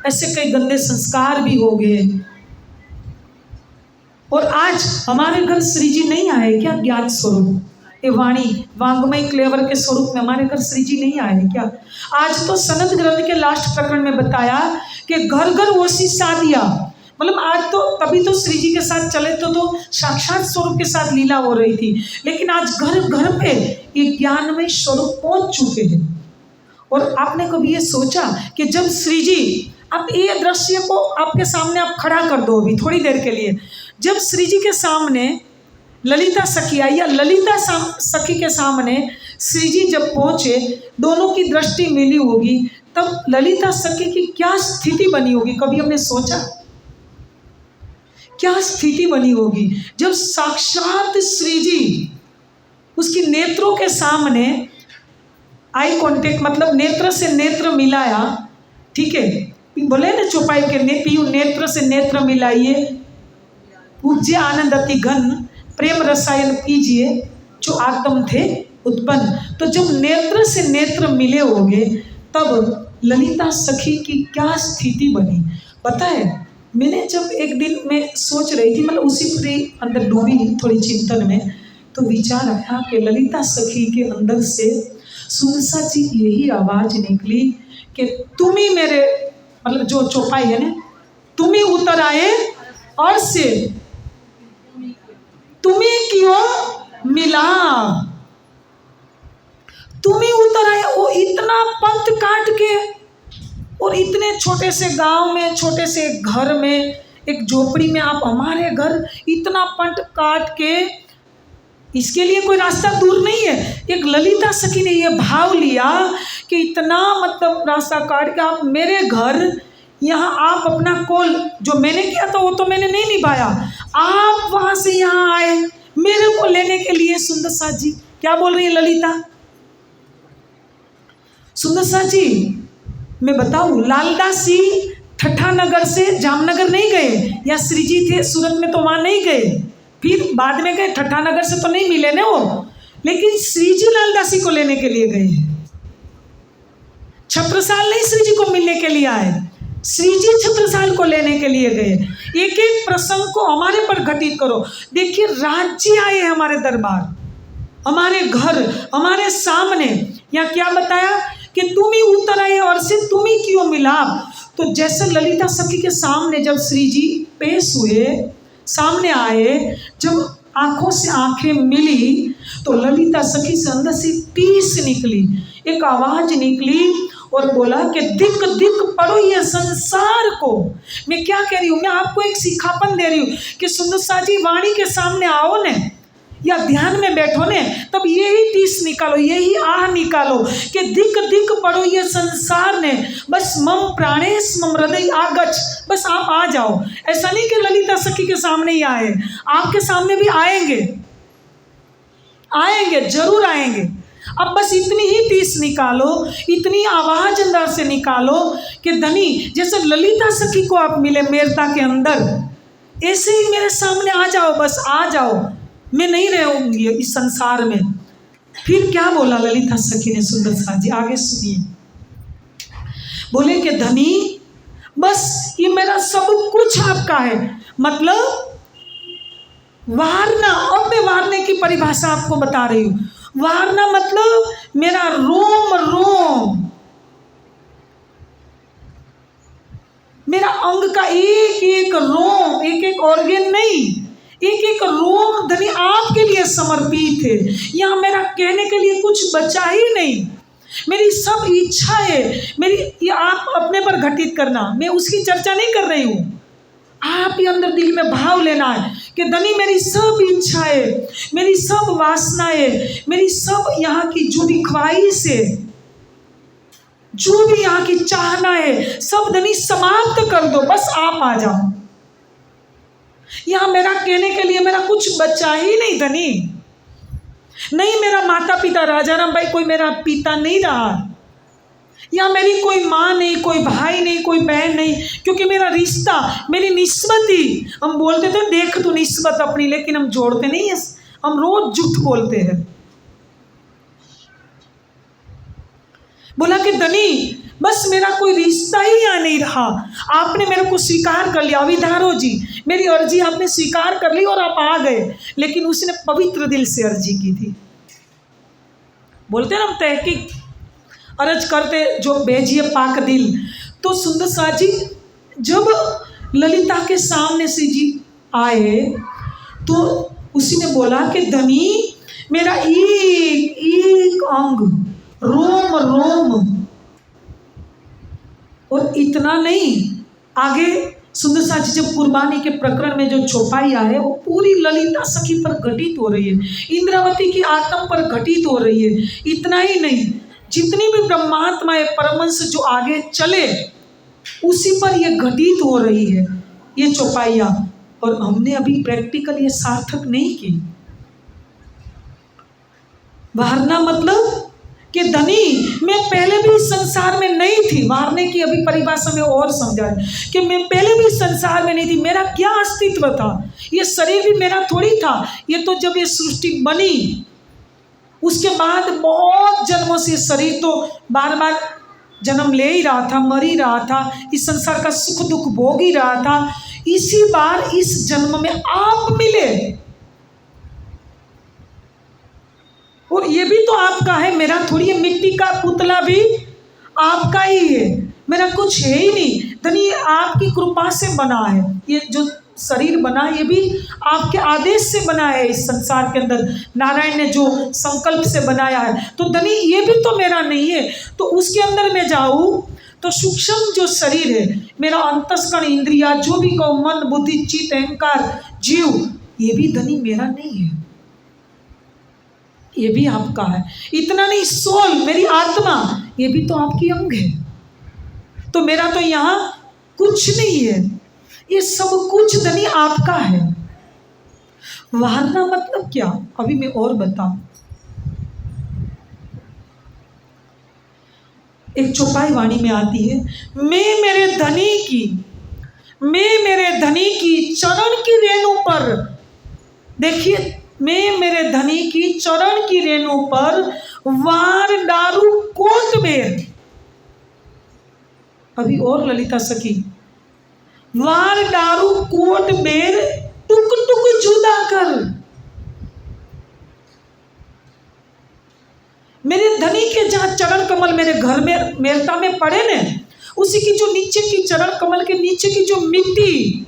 ऐसे कई गंदे संस्कार भी हो गए। और आज हमारे घर श्री जी नहीं आए क्या? ज्ञान स्वरूप ये वाणी वांग्मय क्लेवर के स्वरूप में हमारे घर श्री जी नहीं आए क्या? आज तो सनद ग्रंथ के लास्ट प्रकरण में बताया कि घर घर ओसी शादियाँ, मतलब आज तो तभी तो श्री जी के साथ चले तो साक्षात स्वरूप के साथ लीला हो रही थी, लेकिन आज घर घर पे ये ज्ञानमय स्वरूप पहुंच चुके हैं। और आपने कभी ये सोचा कि जब श्री जी, आप ये दृश्य को आपके सामने आप खड़ा कर दो अभी थोड़ी देर के लिए, जब श्री जी के सामने ललिता सखी आई या ललिता सखी के सामने श्री जी जब पहुंचे, दोनों की दृष्टि मिली होगी, तब ललिता सखी की क्या स्थिति बनी होगी? कभी हमने सोचा क्या स्थिति बनी होगी जब साक्षात श्री जी उसकी नेत्रों के सामने आई कांटेक्ट, मतलब नेत्र से नेत्र मिलाया, ठीक है, बोले ना चौपाई के पीयू नेत्र से नेत्र मिलाइए, पूज्य आनंद अति घन प्रेम रसायन पीजिए जो आत्म थे उत्पन्न। तो जब नेत्र से नेत्र मिले होंगे तब ललिता सखी की क्या स्थिति बनी? पता है, मैंने जब एक दिन में सोच रही थी, मतलब उसी पूरे अंदर डूबी थोड़ी चिंतन में, तो विचार आया कि ललिता सखी के अंदर से सुनसा जी यही आवाज निकली कि तुम ही मेरे, मतलब जो चौपाई है ना, तुम ही उतर आए और से तुम्हें क्यों मिला, तुम ही उतर आए। वो इतना पंथ काट के और इतने छोटे से गांव में, छोटे से घर में, एक झोपड़ी में आप हमारे घर इतना पंथ काट के, इसके लिए कोई रास्ता दूर नहीं है। एक ललिता सखी ने ये भाव लिया कि इतना मतलब रास्ता काट के आप मेरे घर, यहाँ आप अपना कॉल जो मैंने किया था वो तो मैंने नहीं निभाया, आप वहाँ से यहाँ आए मेरे को लेने के लिए। सुंदरसा जी क्या बोल रही है ललिता? सुंदरसा जी मैं बताऊँ, लालदासी ठट्ठा नगर से जामनगर नहीं गए, या श्री जी थे सूरत में तो वहाँ नहीं गए, फिर बाद में गए, ठट्ठा नगर से तो नहीं मिले ना वो, लेकिन श्री जी लालदासी को लेने के लिए गए। छत्रसाल नहीं श्री जी को मिलने के लिए आए, श्री जी छत्रसाल को लेने के लिए गए। एक एक प्रसंग को हमारे पर घटित करो। देखिए राज्य आए हमारे दरबार, हमारे घर, हमारे सामने, यहाँ क्या बताया कि तुम ही उतर आए और से तुम ही क्यों मिला। तो जैसे ललिता सखी के सामने जब श्री जी पेश हुए, सामने आए, जब आंखों से आंखें मिली, तो ललिता सखी से अंदर से पीस निकली, एक आवाज निकली और बोला कि दिक दिक पढ़ो ये संसार को। मैं क्या कह रही हूँ, मैं आपको एक सिखापन दे रही हूँ कि सुंदरसा जी वाणी के सामने आओ ने, या ध्यान में बैठो ने, तब यही टीस निकालो, यही आह निकालो कि दिक दिक पढ़ो ये संसार ने, बस मम प्राणेश मम हृदय आगच, बस आप आ जाओ। ऐसा नहीं कि ललिता सखी के सामने ही आए, आपके सामने भी आएंगे, आएंगे जरूर आएंगे। अब बस इतनी ही टीस निकालो, इतनी आवाज अंदर से निकालो कि धनी जैसे ललिता सखी को आप मिले मेरता के अंदर, ऐसे ही मेरे सामने आ जाओ, बस आ जाओ, मैं नहीं रहूंगी इस संसार में। फिर क्या बोला ललिता सखी ने? सुंदरसा जी आगे सुनिए, बोले कि धनी बस ये मेरा सब कुछ आपका है, मतलब वारना। अब मैं वारने की परिभाषा आपको बता रही हूँ। वारना मतलब मेरा रोम रोम, मेरा अंग का एक एक रोम, एक एक ऑर्गन नहीं, एक एक रोम धनी आपके लिए समर्पित है। यहाँ मेरा कहने के लिए कुछ बचा ही नहीं। मेरी सब इच्छाएं मेरी, ये आप अपने पर घटित करना, मैं उसकी चर्चा नहीं कर रही हूँ। आप ही अंदर दिल में भाव लेना है कि धनी मेरी सब इच्छाएं, मेरी सब वासनाएं, मेरी सब यहाँ की जो भी ख्वाहिश है, जो भी यहाँ की चाहना है, सब धनी समाप्त कर दो, बस आप आ जाओ। यहाँ मेरा कहने के लिए मेरा कुछ बचा ही नहीं धनी। नहीं मेरा माता पिता राजाराम भाई कोई मेरा पिता नहीं रहा, या मेरी कोई माँ नहीं, कोई भाई नहीं, कोई बहन नहीं, क्योंकि मेरा रिश्ता, मेरी निस्बती, हम बोलते थे देख तू निस्बत अपनी, लेकिन हम जोड़ते नहीं है, हम रोज झूठ बोलते हैं। बोला कि धनी बस मेरा कोई रिश्ता ही यहाँ नहीं रहा, आपने मेरे को स्वीकार कर लिया, अविधारो जी मेरी अर्जी आपने स्वीकार कर ली और आप आ गए। लेकिन उसने पवित्र दिल से अर्जी की थी, बोलते ना हम तहकीक अर्ज करते जो भेजिए पाक दिल। तो सुंदर साथ जी जब ललिता के सामने से जी आए तो उसी ने बोला कि धनी मेरा एक एक अंग रोम रोम, और इतना नहीं, आगे सुंदर साथ जी जब कुर्बानी के प्रकरण में जो चौपाई आए वो पूरी ललिता सखी पर घटित हो रही है, इंद्रावती की आत्मा पर घटित हो रही है। इतना ही नहीं, जितनी भी ब्रह्मात्माएं परमहंस जो आगे चले उसी पर ये घटित हो रही है ये चौपाइयाँ, और हमने अभी प्रैक्टिकल ये सार्थक नहीं की। वारना मतलब कि धनी मैं पहले भी संसार में नहीं थी, वारने की अभी परिभाषा में और समझा है कि मैं पहले भी संसार में नहीं थी, मेरा क्या अस्तित्व था, ये शरीर भी मेरा थोड़ी था। ये तो जब ये सृष्टि बनी उसके बाद बहुत जन्मों से शरीर तो बार बार जन्म ले ही रहा था, मर ही रहा था, इस संसार का सुख दुख भोग ही रहा था। इसी बार इस जन्म में आप मिले और ये भी तो आपका है, मेरा थोड़ी है, मिट्टी का पुतला भी आपका ही है, मेरा कुछ है ही नहीं। धनी आपकी कृपा से बना है, ये जो शरीर बना ये भी आपके आदेश से बना है, इस संसार के अंदर नारायण ने जो संकल्प से बनाया है। तो धनी ये भी तो मेरा नहीं है। तो उसके अंदर मैं जाऊँ तो सूक्ष्म जो शरीर है, मेरा अंतस्करण इंद्रिया जो भी कहो, मन बुद्धि चित्त अहंकार जीव, ये भी धनी मेरा नहीं है, ये भी आपका है। इतना नहीं, सोल मेरी आत्मा ये भी तो आपकी अंग है, तो मेरा तो यहाँ कुछ नहीं है, ये सब कुछ धनी आपका है। वारना मतलब क्या, अभी मैं और बताऊं। एक चौपाई वाणी में आती है, मैं मेरे धनी की चरण की रेणु पर, देखिए मैं मेरे धनी की चरण की रेणु पर वार डारू कोट बेर, अभी और ललिता सखी, वार डारू कोट बेर टुक टुक जुदा कर। मेरे धनी के जहाँ चरण कमल मेरे घर में मेरता में पड़े ने, उसी की जो नीचे की चरण कमल के नीचे की जो मिट्टी,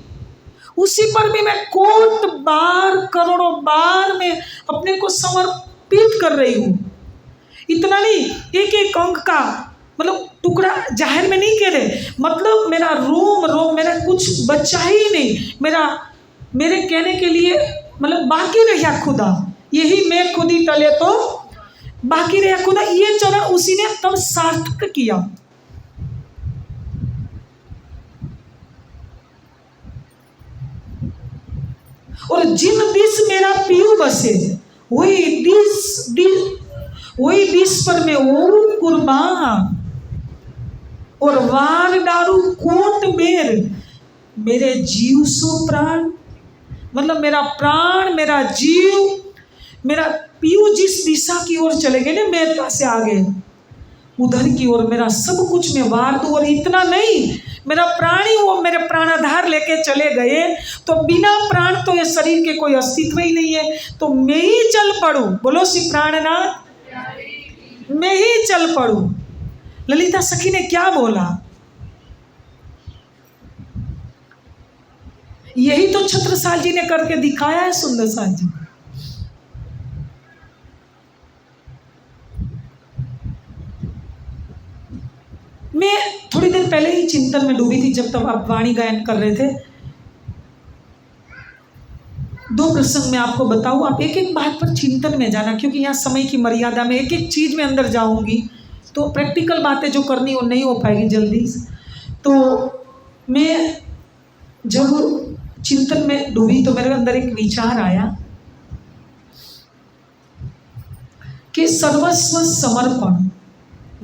उसी पर भी मैं कोट बार करोड़ों बार में अपने को समर्पित कर रही हूँ। इतना नहीं, एक एक अंग का मतलब टुकड़ा जाहिर में नहीं कह रहे, मतलब मेरा रोम रोम, मेरा कुछ बचा ही नहीं, मेरे कहने के लिए मतलब बाकी रहा खुदा, यही मैं खुद ही टले तो बाकी रहा खुदा, ये चरण उसी ने तब सार्थक किया। और जिन दिस मेरा पीयू बसे वही दिस पर मैं ओम कुर्बान, और वार डारू कोट बेर मेरे जीव सो प्राण, मतलब मेरा प्राण मेरा जीव मेरा पीयू जिस दिशा की ओर चले गए ना, मेरता से आगे उधर की ओर मेरा सब कुछ मैं वार दूं। और इतना नहीं, मेरा प्राण ही वो मेरे प्राणाधार लेके चले गए, तो बिना प्राण तो ये शरीर के कोई अस्तित्व ही नहीं है, तो मैं ही चल पड़ूं, बोलो श्री प्राणनाथ, मैं ही चल पड़ूं। ललिता सखी ने क्या बोला, यही तो छत्रसाल जी ने करके दिखाया है, सुंदर साल जी। मैं थोड़ी देर पहले ही चिंतन में डूबी थी, जब तक आप वाणी गायन कर रहे थे। दो प्रसंग मैं आपको बताऊं, आप एक एक बात पर चिंतन में जाना, क्योंकि यहाँ समय की मर्यादा में एक एक चीज़ में अंदर जाऊंगी तो प्रैक्टिकल बातें जो करनी वो नहीं हो पाएगी जल्दी। तो मैं जब चिंतन में डूबी तो मेरे अंदर एक विचार आया कि सर्वस्व समर्पण,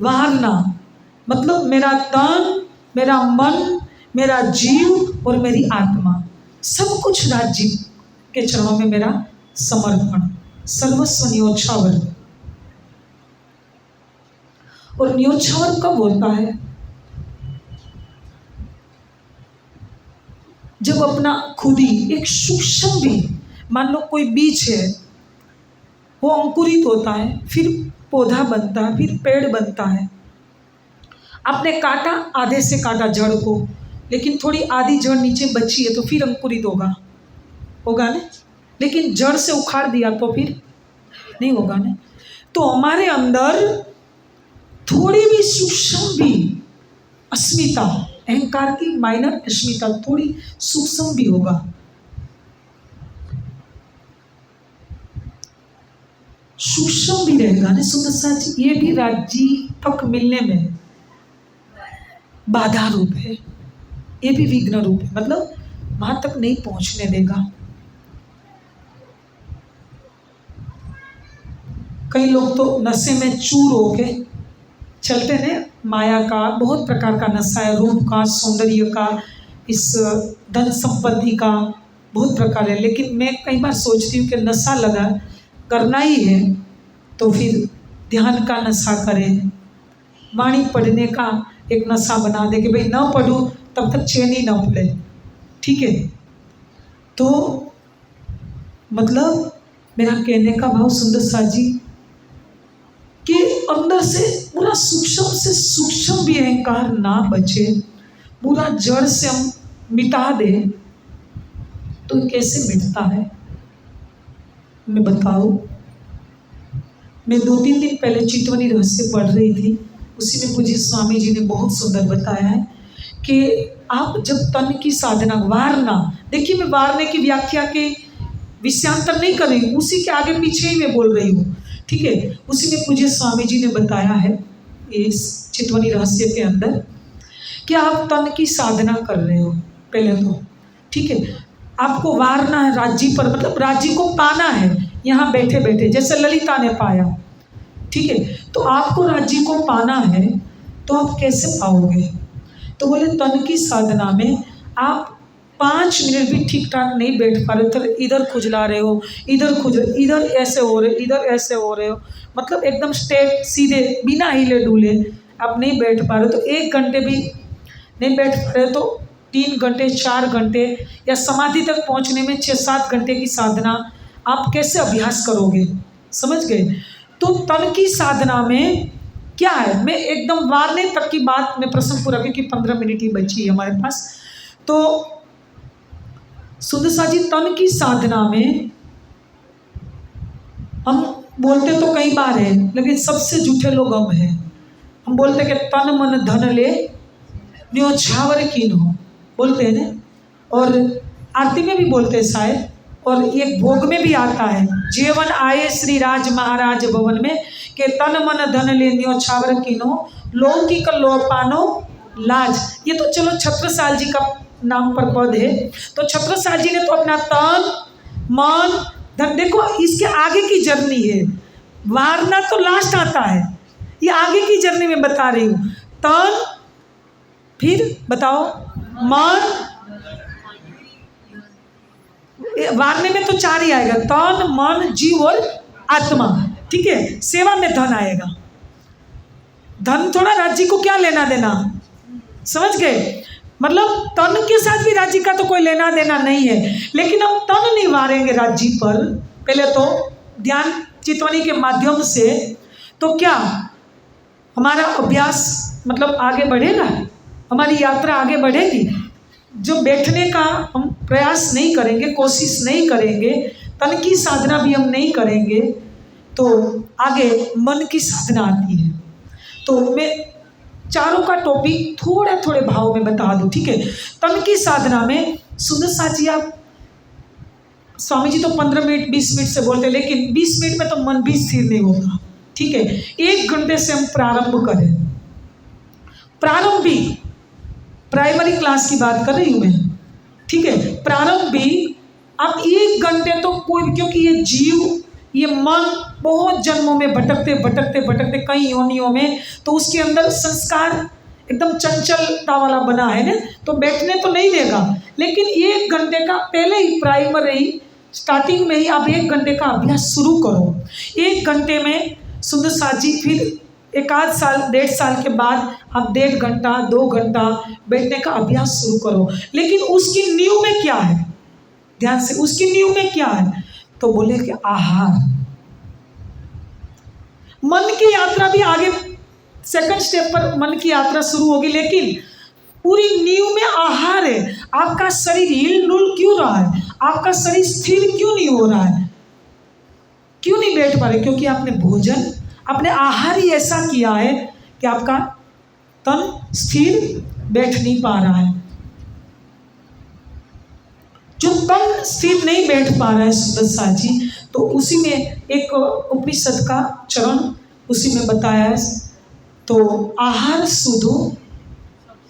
वारना मतलब मेरा तन, मेरा मन, मेरा जीव और मेरी आत्मा, सब कुछ राज्य के चरणों में मेरा समर्पण, सर्वस्व न्योछावर। और न्योछावर कब होता है, जब अपना खुद ही एक सूक्ष्म भी, मान लो कोई बीज है वो अंकुरित होता है, फिर पौधा बनता है, फिर पेड़ बनता है। आपने काटा, आधे से काटा जड़ को, लेकिन थोड़ी आधी जड़ नीचे बची है तो फिर अंकुरित होगा ना। लेकिन जड़ से उखाड़ दिया तो फिर नहीं होगा ना। तो हमारे अंदर थोड़ी भी सूक्ष्म भी अस्मिता, अहंकार की माइनर अस्मिता थोड़ी सूक्ष्म भी होगा, सूक्ष्म भी रहेगा ना सुंदर साज, ये भी राज्य तक मिलने में बाधा रूप है, ये भी विघ्न रूप है, मतलब वहां तक नहीं पहुंचने देगा। कई लोग तो नशे में चूर होके चलते हैं, माया का बहुत प्रकार का नशा है, रूप का, सौंदर्य का, इस धन संपत्ति का बहुत प्रकार है। लेकिन मैं कई बार सोचती हूँ कि नशा लगा करना ही है तो फिर ध्यान का नशा करें, वाणी पढ़ने का एक नशा बना दे कि भाई ना पढ़ूँ तब तक चैन ही ना पड़े, ठीक है। तो मतलब मेरा कहने का भाव सुंदर साजी कि अंदर से पूरा सूक्ष्म से सूक्ष्म भी अहंकार ना बचे, पूरा जड़ से हम मिटा दे तो कैसे मिटता है मैं बताऊं। मैं 2-3 दिन पहले चितवनी रहस्य पढ़ रही थी, उसी में पूज्य स्वामी जी ने बहुत सुंदर बताया है कि आप जब तन की साधना वारना, देखिए मैं वारने की व्याख्या के विषयांतर नहीं कर रही हूँ, उसी के आगे पीछे ही मैं बोल रही हूँ, ठीक है। उसी में पूज्य स्वामी जी ने बताया है इस चितवनी रहस्य के अंदर कि आप तन की साधना कर रहे हो पहले तो, ठीक है। आपको वारना है राज्य पर, मतलब राज्य को पाना है यहाँ बैठे बैठे, जैसे ललिता ने पाया, ठीक है। तो आपको राज्य को पाना है तो आप कैसे पाओगे? तो बोले तन की साधना में आप 5 मिनट भी ठीक ठाक नहीं बैठ पा रहे, तो इधर खुजला रहे हो, इधर ऐसे हो रहे, इधर ऐसे हो रहे हो, मतलब एकदम स्ट्रेट सीधे बिना हिले डुले आप नहीं बैठ पा रहे, तो 1 घंटे भी नहीं बैठ पा रहे तो 3 घंटे 4 घंटे या समाधि तक पहुंचने में 6-7 घंटे की साधना आप कैसे अभ्यास करोगे? समझ गए? तो तन की साधना में क्या है, मैं एकदम वारने तक की बात में प्रश्न पूरा, क्योंकि 15 मिनट ही बची है हमारे पास। तो सुंदर साजी तन की साधना में हम बोलते तो कई बार है, लेकिन सबसे झूठे लोग हम हैं। हम बोलते कि तन मन धन ले न्योछावर कीन हो, बोलते हैं ना, और आरती में भी बोलते हैं शायद, और ये भोग में भी आता है, जीवन आए श्री राज महाराज भवन में के तन मन धन ले न्योछावर कीनो लौकिक लोपानो लाज। ये तो चलो छत्रसाल जी का नाम पर पद है, तो छत्रसाल जी ने तो अपना तन मन धन, देखो इसके आगे की जर्नी है, वारना तो लास्ट आता है, ये आगे की जर्नी में बता रही हूँ। तन, फिर बताओ मन, वारने में तो 4 ही आएगा, तन मन जीव और आत्मा, ठीक है। सेवा में धन आएगा, धन थोड़ा राज्य को क्या लेना देना, समझ गए? मतलब तन के साथ भी राज्य का तो कोई लेना देना नहीं है, लेकिन हम तन नहीं वारेंगे राज्य पर, पहले तो ध्यान चितवनी के माध्यम से, तो क्या हमारा अभ्यास मतलब आगे बढ़ेगा, हमारी यात्रा आगे बढ़ेगी। जो बैठने का हम प्रयास नहीं करेंगे, कोशिश नहीं करेंगे, तन की साधना भी हम नहीं करेंगे, तो आगे मन की साधना आती है। तो मैं चारों का टॉपिक थोड़े थोड़े भाव में बता दूं, ठीक है। तन की साधना में सुंदर साची, आप स्वामी जी तो 15 मिनट 20 मिनट से बोलते हैं, लेकिन 20 मिनट में तो मन भी स्थिर नहीं होगा, ठीक है। 1 घंटे से हम प्रारंभ करें, प्रारंभिक प्राइमरी क्लास की बात कर रही हूँ मैं, ठीक है। प्रारंभिक आप 1 घंटे तो कोई, क्योंकि ये जीव, ये मन बहुत जन्मों में भटकते भटकते भटकते कई योनियों में, तो उसके अंदर संस्कार एकदम चंचलता वाला बना है ना, तो बैठने तो नहीं देगा। लेकिन 1 घंटे का पहले ही प्राइमरी स्टार्टिंग में ही आप 1 घंटे का अभ्यास शुरू करो। 1 घंटे में सुंदर साजी, फिर 1 साल 1.5 साल के बाद आप 1.5 घंटा 2 घंटा बैठने का अभ्यास शुरू करो। लेकिन उसकी नींव में क्या है, ध्यान से, उसकी नींव में क्या है? तो बोले कि आहार, मन की यात्रा भी आगे सेकंड स्टेप पर मन की यात्रा शुरू होगी, लेकिन पूरी नींव में आहार है। आपका शरीर हिल डुल क्यों रहा है, आपका शरीर स्थिर क्यों नहीं हो रहा है, क्यों नहीं बैठ पा रहे? क्योंकि आपने भोजन, आपने आहार ही ऐसा किया है कि आपका तन स्थिर बैठ नहीं पा रहा है। जो तन स्थिर नहीं बैठ पा रहा है सुदर्शा जी, तो उसी में एक उपनिषद का चरण उसी में बताया है। तो आहार शुद्धो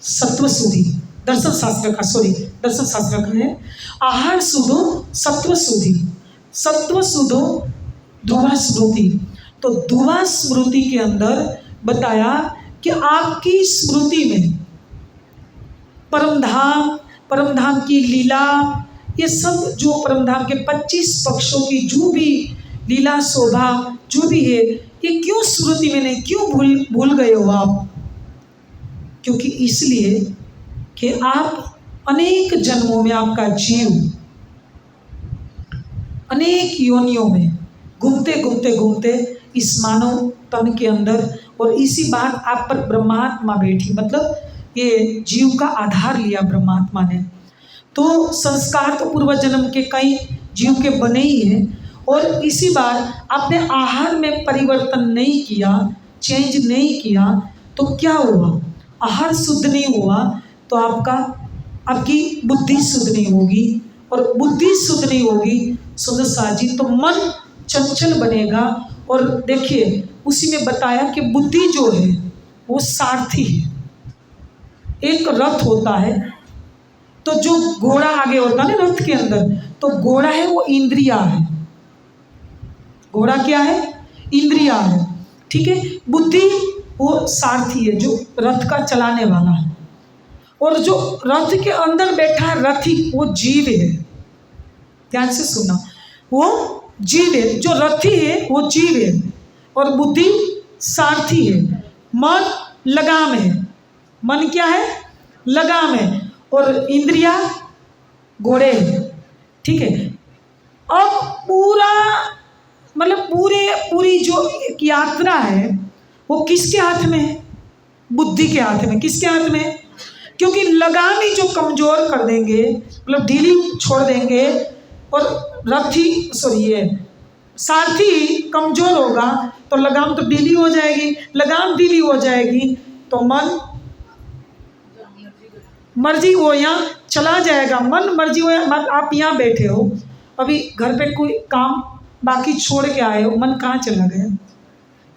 सत्व शुद्धि, दर्शन शास्त्र का है, आहार शुद्धो सत्व शुद्धि, सत्व शुद्धो ध्रुवा स्मृति। तो ध्रुवा स्मृति के अंदर बताया कि आपकी स्मृति में परमधाम की लीला, ये सब जो परमधाम के 25 पक्षों की जो भी लीला शोभा जो भी है, ये क्यों स्मृति में नहीं, क्यों भूल गए हो आप? क्योंकि इसलिए कि आप अनेक जन्मों में आपका जीव अनेक योनियों में घूमते इस मानव तन के अंदर, और इसी बात आप पर ब्रह्मात्मा बैठी, मतलब ये जीव का आधार लिया ब्रह्मात्मा ने। तो संस्कार तो पूर्व जन्म के कई जीव के बने ही हैं, और इसी बार आपने आहार में परिवर्तन नहीं किया, चेंज नहीं किया, तो क्या हुआ? आहार शुद्ध नहीं हुआ तो आपकी बुद्धि शुद्ध नहीं होगी, और बुद्धि शुद्ध नहीं होगी सुदर्शा जी तो मन चंचल बनेगा। और देखिए उसी में बताया कि बुद्धि जो है वो सारथी है। एक रथ होता है, तो जो घोड़ा आगे होता है ना रथ के अंदर, तो घोड़ा है वो इंद्रिया है, घोड़ा क्या है? इंद्रिया है, ठीक है। बुद्धि वो सारथी है, जो रथ का चलाने वाला है, और जो रथ के अंदर बैठा है रथी वो जीव है। ध्यान से सुनना, वो जीव है, जो रथी है वो जीव है, और बुद्धि सारथी है। मन लगाम है, मन क्या है? लगाम है, और इंद्रिया घोड़े है, ठीक है। अब पूरी जो यात्रा है वो किसके हाथ में है? बुद्धि के हाथ में। किसके हाथ में? क्योंकि लगाम ही जो कमजोर कर देंगे, मतलब ढीली छोड़ देंगे, और सारथी कमजोर होगा तो लगाम तो ढीली हो जाएगी, लगाम ढीली हो जाएगी तो मन मर्जी हो यहाँ चला जाएगा, मन मर्जी हो। आप यहाँ बैठे हो, अभी घर पे कोई काम बाकी छोड़ के आए हो, मन कहाँ चला गया?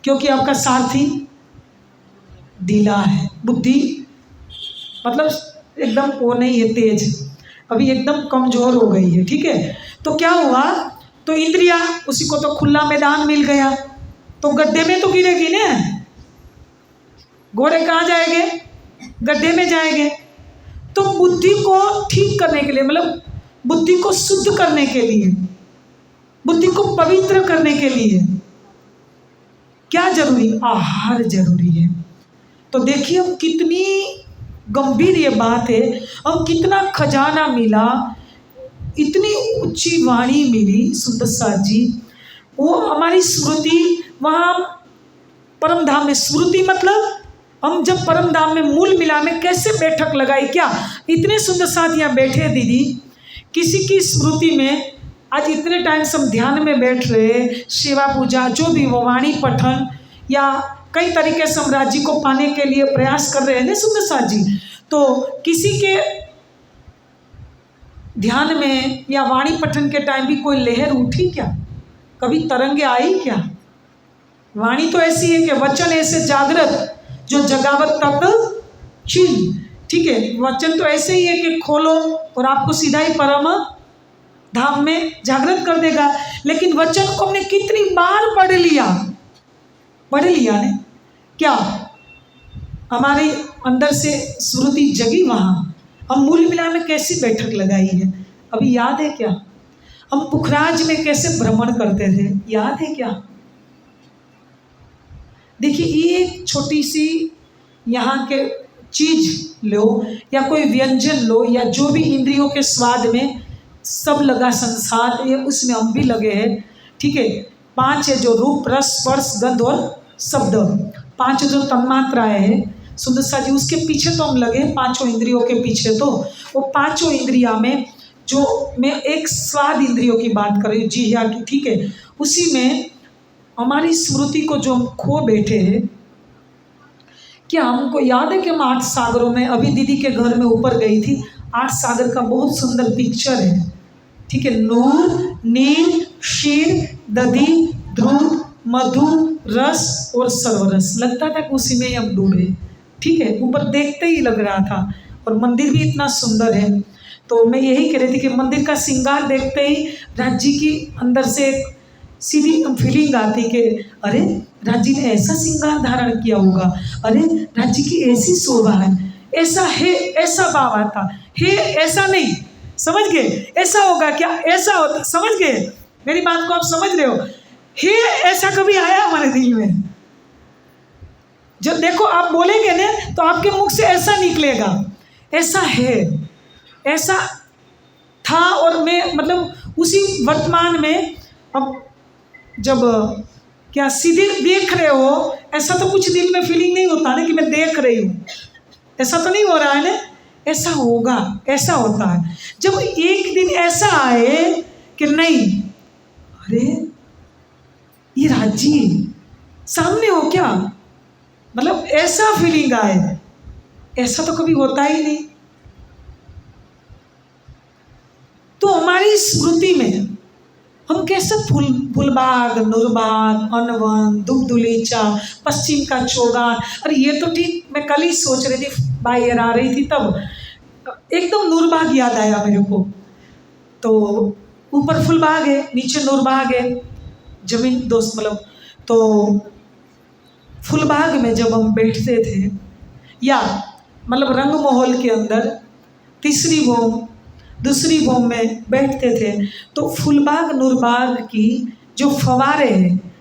क्योंकि आपका सारथी ढीला है, बुद्धि मतलब एकदम वो नहीं है तेज, अभी एकदम कमजोर हो गई है, ठीक है। तो क्या हुआ? तो इंद्रिया, उसी को तो खुला मैदान मिल गया, तो गड्ढे में तो गिरेगी ना। घोड़े कहाँ जाएंगे? गड्ढे में जाएंगे। तो बुद्धि को ठीक करने के लिए, मतलब बुद्धि को शुद्ध करने के लिए, बुद्धि को पवित्र करने के लिए क्या जरूरी? आहार जरूरी है। तो देखिए हम कितनी गंभीर ये बात है, हम कितना खजाना मिला, इतनी ऊंची वाणी मिली सुदर्शा जी। वो हमारी स्मृति वहाँ परम धाम में, स्मृति मतलब हम जब परम धाम में मूल मिला में कैसे बैठक लगाई, क्या इतने सुंदर साथ यहाँ बैठे दीदी, किसी की स्मृति में आज इतने टाइम से हम ध्यान में बैठ रहे, सेवा पूजा जो भी वो वाणी पठन या कई तरीके से हम राज्य को पाने के लिए प्रयास कर रहे हैं ना सुंदर साथ जी। तो किसी के ध्यान में या वाणी पठन के टाइम भी कोई लहर उठी क्या? कभी तरंगे आई क्या? वाणी तो ऐसी है कि वचन ऐसे जागृत जो जगावत तक चिल, ठीक है। वचन तो ऐसे ही है कि खोलो और आपको सीधा ही परम धाम में जागृत कर देगा। लेकिन वचन को हमने कितनी बार पढ़ लिया ने, क्या हमारे अंदर से स्मृति जगी? वहाँ हम मूल मिला में कैसी बैठक लगाई है, अभी याद है क्या? हम पुखराज में कैसे भ्रमण करते थे, याद है क्या? देखिए एक छोटी सी यहाँ के चीज लो या कोई व्यंजन लो या जो भी इंद्रियों के स्वाद में सब लगा संसार, ये उसमें हम भी लगे हैं, ठीक है। 5 है जो रूप रस स्पर्श गंध और शब्द, 5 जो तन्मात्राएं हैं सुंदर सा जी, उसके पीछे तो हम लगे, 5 इंद्रियों के पीछे। तो वो 5 इंद्रिया में जो मैं एक स्वाद इंद्रियों की बात कर रही हूँ, जी हाँ की, ठीक है, उसी में हमारी स्मृति को जो हम खो बैठे हैं। क्या हमको याद है कि हम 8 सागरों में, अभी दीदी के घर में ऊपर गई थी, 8 सागर का बहुत सुंदर पिक्चर है, ठीक है, नूर, नील, क्षीर, दधि, ध्रुव, मधु, रस और सर्वरस। लगता था कि उसी में ही हम डूबे, ठीक है, ऊपर देखते ही लग रहा था। और मंदिर भी इतना सुंदर है। तो मैं यही कह रही थी कि मंदिर का श्रृंगार देखते ही राज जी की अंदर से एक सीधी फीलिंग आती कि अरे राज जी ने ऐसा श्रृंगार धारण किया होगा, अरे राज जी की ऐसी शोभा है, ऐसा है, ऐसा भाव आता है, ऐसा नहीं, समझ गए, ऐसा होगा क्या, ऐसा होता, समझ गए मेरी बात को, आप समझ रहे हो, हे ऐसा कभी आया हमारे दिल में? जो देखो आप बोलेंगे ना तो आपके मुख से ऐसा निकलेगा, ऐसा है, ऐसा था। और मैं मतलब उसी वर्तमान में अब जब क्या सीधे देख रहे हो, ऐसा तो कुछ दिल में फीलिंग नहीं होता ना कि मैं देख रही हूँ, ऐसा तो नहीं हो रहा है ना, ऐसा होगा, ऐसा होता है जब एक दिन ऐसा आए कि नहीं, अरे ये राज जी सामने हो क्या, मतलब ऐसा फीलिंग आए, ऐसा तो कभी होता ही नहीं। तो हमारी स्मृति में हम कैसे फूलबाग, नुरबाग, अनवन, दुगदुलीचा, पश्चिम का चौगान, अरे ये तो ठीक, मैं कल ही सोच रही थी, बाहर आ रही थी तब एकदम नूरबाग याद आया मेरे को। तो ऊपर फूलबाग है, नीचे नूरबाग है, जमीन दोस्त मतलब। तो फूलबाग में जब हम बैठते थे, या मतलब रंग महल के अंदर तीसरी भूम, दूसरी भूम में बैठते थे, तो फूलबाग नूरबाग की जो फवारे हैं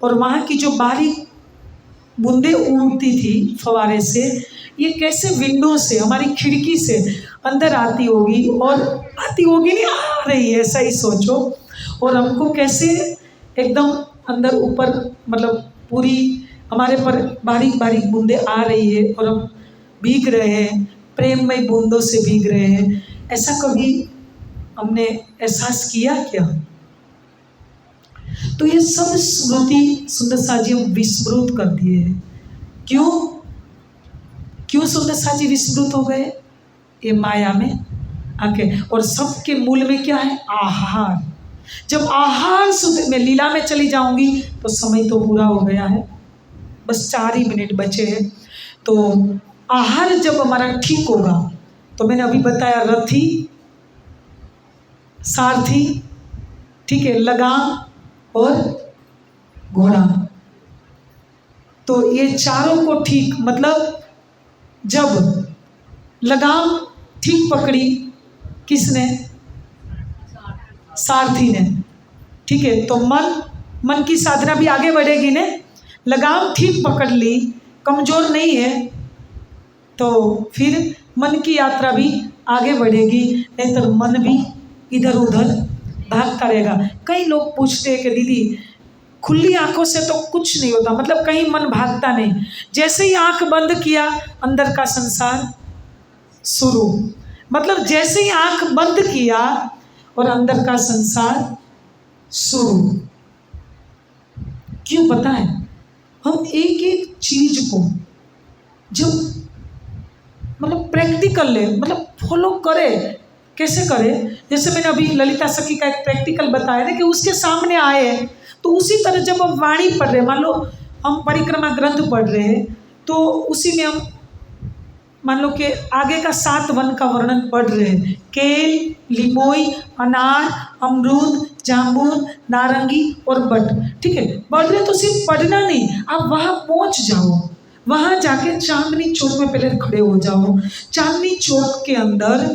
और वहाँ की जो बारीक बूंदें उड़ती थी फवारे से, ये कैसे विंडो से, हमारी खिड़की से अंदर आती होगी, और आती होगी नहीं, आ रही है, ऐसा ही सोचो, और हमको कैसे एकदम अंदर ऊपर मतलब पूरी हमारे पर बारीक बारीक बूंदें आ रही है और हम भीग रहे हैं, प्रेममय बूंदों से भीग रहे हैं। ऐसा कभी हमने एहसास किया क्या? तो ये सब स्मृति सुंदर साजी हम विस्मृत कर दिए हैं। क्यों क्यों सुंदर साजी विस्मृत हो गए? ये माया में आके। और सबके मूल में क्या है? आहार। जब आहार शुद्ध, मैं लीला में चली जाऊंगी तो समय तो पूरा हो गया है, बस 4 ही मिनट बचे हैं। तो आहार जब हमारा ठीक होगा, तो मैंने अभी बताया रथी, सारथी, ठीक है, लगाम और घोड़ा। तो ये चारों को ठीक, मतलब जब लगाम ठीक पकड़ी किसने? सारथी ने, ठीक है। तो मन की साधना भी आगे बढ़ेगी ने। लगाम ठीक पकड़ ली, कमजोर नहीं है, तो फिर मन की यात्रा भी आगे बढ़ेगी, नहीं तो मन भी इधर उधर भागता रहेगा। कई लोग पूछते हैं कि दीदी खुली आंखों से तो कुछ नहीं होता, मतलब कहीं मन भागता नहीं, जैसे ही आंख बंद किया अंदर का संसार शुरू, मतलब जैसे ही आंख बंद किया और अंदर का संसार शुरू। क्यों पता है? हम एक एक चीज को जब मतलब प्रैक्टिकल ले, मतलब फॉलो करे, कैसे करे? जैसे मैंने अभी ललिता सखी का एक प्रैक्टिकल बताया ना कि उसके सामने आए, तो उसी तरह जब हम वाणी पढ़ रहे, मान लो हम परिक्रमा ग्रंथ पढ़ रहे हैं, तो उसी में हम मान लो कि आगे का 7 वन का वर्णन पढ़ रहे हैं, केल, लिमोई, अनार, अमरूद, जामुन, नारंगी और बट, ठीक है। पढ़ रहे तो सिर्फ पढ़ना नहीं, आप वहाँ पहुँच जाओ, वहाँ जाके चांदनी चौक में पहले खड़े हो जाओ। चांदनी चौक के अंदर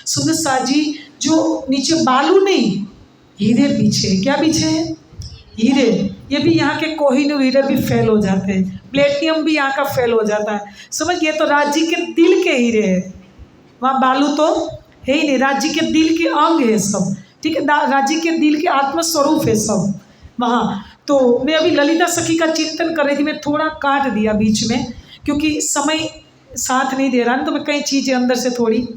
सुंदर साजी जो नीचे बालू नहीं, हीरे पीछे, क्या पीछे है? हीरे। ये भी यहाँ के कोहिनूर हीरे भी फेल हो जाते हैं, प्लेटिनम भी यहाँ का फेल हो जाता है, समझिए। तो राज्य के दिल के हीरे है, वहाँ बालू तो है ही नहीं, राज्य के दिल के अंग है सब, ठीक है, राज्य के दिल के आत्मस्वरूप है सब, वहाँ। तो मैं अभी ललिता सखी का चिंतन कर रही थी, मैं थोड़ा काट दिया बीच में क्योंकि समय साथ नहीं दे रहा ना, तो मैं कई चीज़ें अंदर से थोड़ी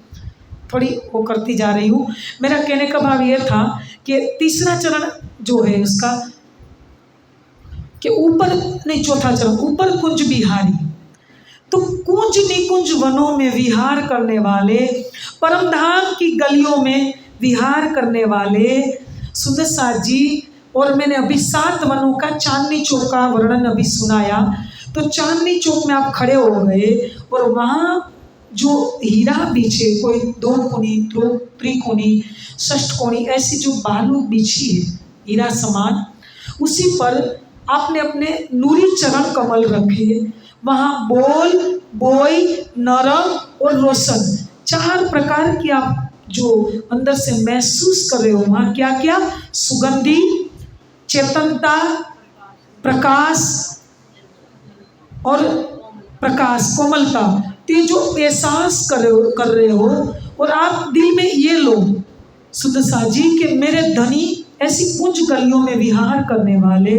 थोड़ी वो करती जा रही हूँ। मेरा कहने का भाव ये था कि तीसरा चरण जो है उसका कि ऊपर नहीं, चौथा चरण ऊपर कुंज बिहारी। तो कुंज निकुंज वनों में विहार करने वाले, परमधाम की गलियों में विहार करने वाले सुंदर साथ जी। और मैंने अभी 7 वनों का चांदनी चौक का वर्णन अभी सुनाया। तो चांदनी चौक में आप खड़े हो गए और वहाँ जो हीरा बिछे, कोई 2 कोनी, 2 त्रिकोणी, षष्ठकोणी, ऐसी जो बालू बिछी है हीरा समान, उसी पर आपने अपने नूरी चरण कमल रखे। वहाँ बोल, बोई, नरम और रोशन 4 प्रकार की आप जो अंदर से महसूस कर रहे हो, वहाँ क्या क्या, सुगंधी, चेतनता, प्रकाश और प्रकाश, कोमलता, तो जो एहसास कर रहे हो। और आप दिल में ये लो सुदशा जी कि मेरे धनी ऐसी कुंज गलियों में विहार करने वाले,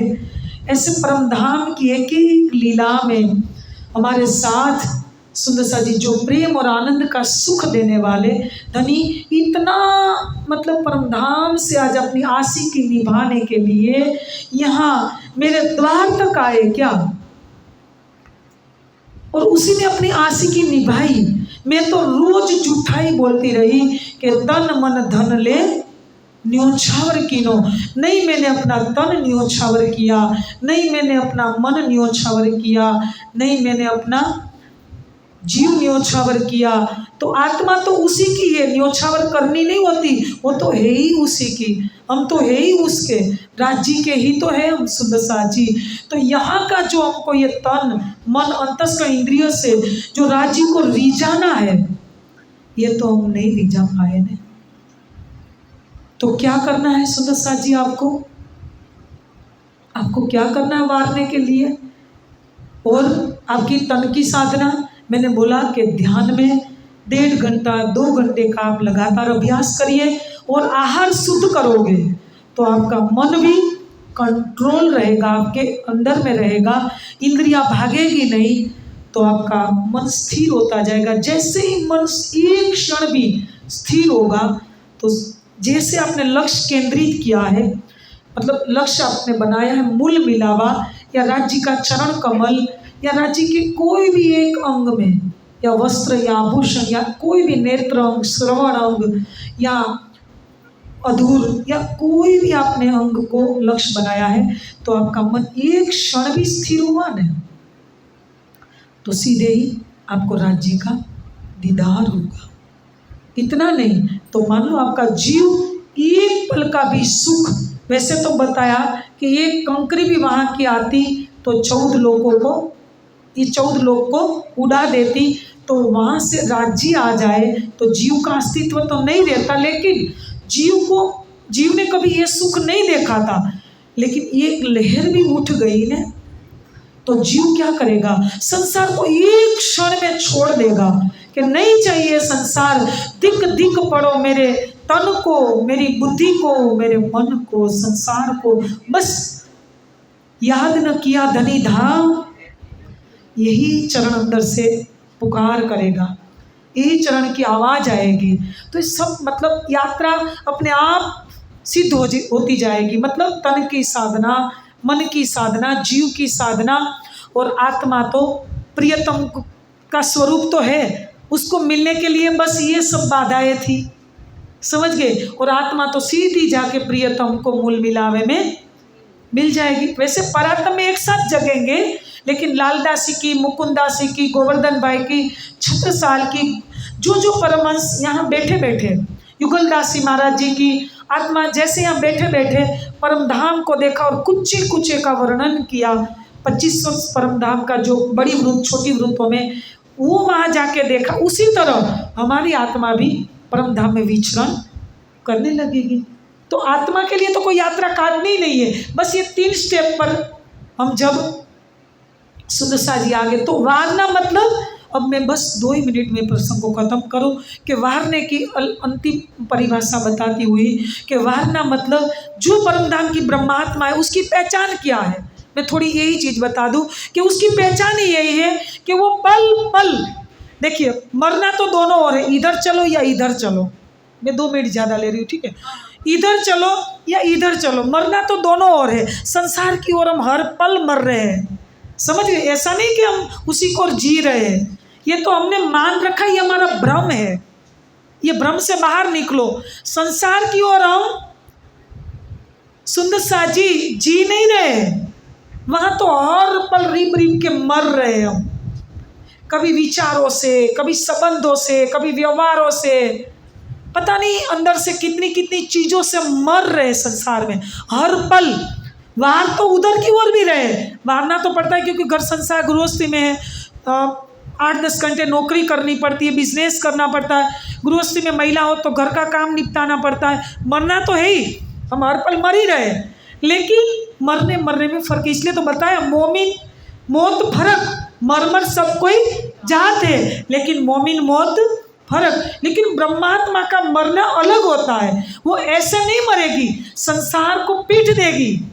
ऐसे परम धाम की एक एक लीला में हमारे साथ सुंदरसा जी जो प्रेम और आनंद का सुख देने वाले धनी, इतना मतलब परम धाम से आज अपनी आशिकी निभाने के लिए यहाँ मेरे द्वार तक आए क्या, और उसी ने अपनी आशिकी निभाई। मैं तो रोज झूठाई बोलती रही कि तन मन धन ले न्योछावर कीनो। नहीं मैंने अपना तन न्योछावर किया, नहीं मैंने अपना मन न्योछावर किया, नहीं मैंने अपना जीव न्योछावर किया। तो आत्मा तो उसी की है, न्योछावर करनी नहीं होती, वो तो है ही उसी की, हम तो है ही उसके, राज्य के ही तो है हम सुंदरसा जी। तो यहाँ का जो हमको ये तन मन अंतस्करण इंद्रियों से जो राज्य को रिझाना है, ये तो हम नहीं रिझा पाए ने। तो क्या करना है सुंदरसा जी, आपको क्या करना है वारने के लिए, और आपकी तन की साधना मैंने बोला कि ध्यान में 1.5 घंटा 2 घंटे का आप लगातार अभ्यास करिए, और आहार शुद्ध करोगे तो आपका मन भी कंट्रोल रहेगा, आपके अंदर में रहेगा, इंद्रियां भागेगी नहीं, तो आपका मन स्थिर होता जाएगा। जैसे ही मन एक क्षण भी स्थिर होगा, तो जैसे आपने लक्ष्य केंद्रित किया है, मतलब लक्ष्य आपने बनाया है मूल मिलावा या राज्य का चरण कमल या राज्य के कोई भी एक अंग में, या वस्त्र या आभूषण या कोई भी नेत्र अंग, श्रवण अंग या अधूर या कोई भी आपने अंग को लक्ष्य बनाया है, तो आपका मन एक क्षण भी स्थिर हुआ नहीं, तो सीधे ही आपको राज्य का दीदार होगा। इतना नहीं तो मान लो आपका जीव एक पल का भी सुख, वैसे तो बताया कि एक कंकरी भी वहाँ की आती तो 14 लोगों को, ये 14 लोग को उड़ा देती, तो वहाँ से राज्य आ जाए तो जीव का अस्तित्व तो नहीं रहता। लेकिन जीव ने कभी ये सुख नहीं देखा था, लेकिन एक लहर भी उठ गई ने, तो जीव क्या करेगा, संसार को एक क्षण में छोड़ देगा कि नहीं चाहिए संसार, दिक दिक पड़ो मेरे तन को, मेरी बुद्धि को, मेरे मन को, संसार को बस याद न किया धनी धाम। यही चरण अंदर से पुकार करेगा, यही चरण की आवाज़ आएगी, तो इस सब मतलब यात्रा अपने आप सिद्ध होती जाएगी। मतलब तन की साधना, मन की साधना, जीव की साधना, और आत्मा तो प्रियतम का स्वरूप तो है, उसको मिलने के लिए बस ये सब बाधाएं थी, समझ गए। और आत्मा तो सीधी जाके प्रियतम को मूल मिलावे में मिल जाएगी। वैसे परात्म में एक साथ जगेंगे, लेकिन लालदासी की, मुकुंदासी की, गोवर्धन भाई की, छत्रसाल की, जो परमहंस यहाँ बैठे बैठे, युगलदासी महाराज जी की आत्मा जैसे यहाँ बैठे बैठे परम धाम को देखा और कुचे कुचे का वर्णन किया, 25 परम धाम का जो बड़ी वृत्त छोटी वृत्तों में वो वहाँ जाके देखा, उसी तरह हमारी आत्मा भी परम धाम में विचरण करने लगेगी। तो आत्मा के लिए तो कोई यात्रा काटनी ही नहीं है, बस ये 3 स्टेप पर हम जब सुंदरसा जी आगे, तो वारना मतलब अब मैं बस 2 ही मिनट में प्रसंग को खत्म करूं कि वारणा की अंतिम परिभाषा बताती हुई कि वारणा मतलब जो परमधाम की ब्रह्मात्मा है उसकी पहचान क्या है। मैं थोड़ी यही चीज़ बता दूं कि उसकी पहचान ही यही है कि वो पल पल, देखिए मरना तो दोनों ओर है, इधर चलो या इधर चलो। मैं 2 मिनट ज़्यादा ले रही हूँ, ठीक है, इधर चलो या इधर चलो, मरना तो दोनों ओर है। संसार की ओर हम हर पल मर रहे हैं, समझ गए। ऐसा नहीं कि हम उसी को जी रहे हैं, ये तो हमने मान रखा, ये हमारा भ्रम है। ये भ्रम से बाहर निकलो। संसार की ओर हम सुंदर साजी जी नहीं रहे, वहां तो हर पल रिम रिम के मर रहे हैं हम, कभी विचारों से, कभी संबंधों से, कभी व्यवहारों से, पता नहीं अंदर से कितनी कितनी चीजों से मर रहे संसार में हर पल। बाहर तो उधर की ओर भी रहे, मारना तो पड़ता है क्योंकि घर संसार गृहस्थी में है, 8-10 घंटे नौकरी करनी पड़ती है, बिजनेस करना पड़ता है, गृहस्थी में महिला हो तो घर का काम निपटाना पड़ता है, मरना तो है ही, हम हर पल मर ही रहे। लेकिन मरने मरने में फ़र्क इसलिए तो बताया, मोमिन मौत फर्क, मर सब कोई जाते, लेकिन मोमिन मौत फर्क। लेकिन ब्रह्मात्मा का मरना अलग होता है, वो ऐसे नहीं मरेगी, संसार को पीट देगी,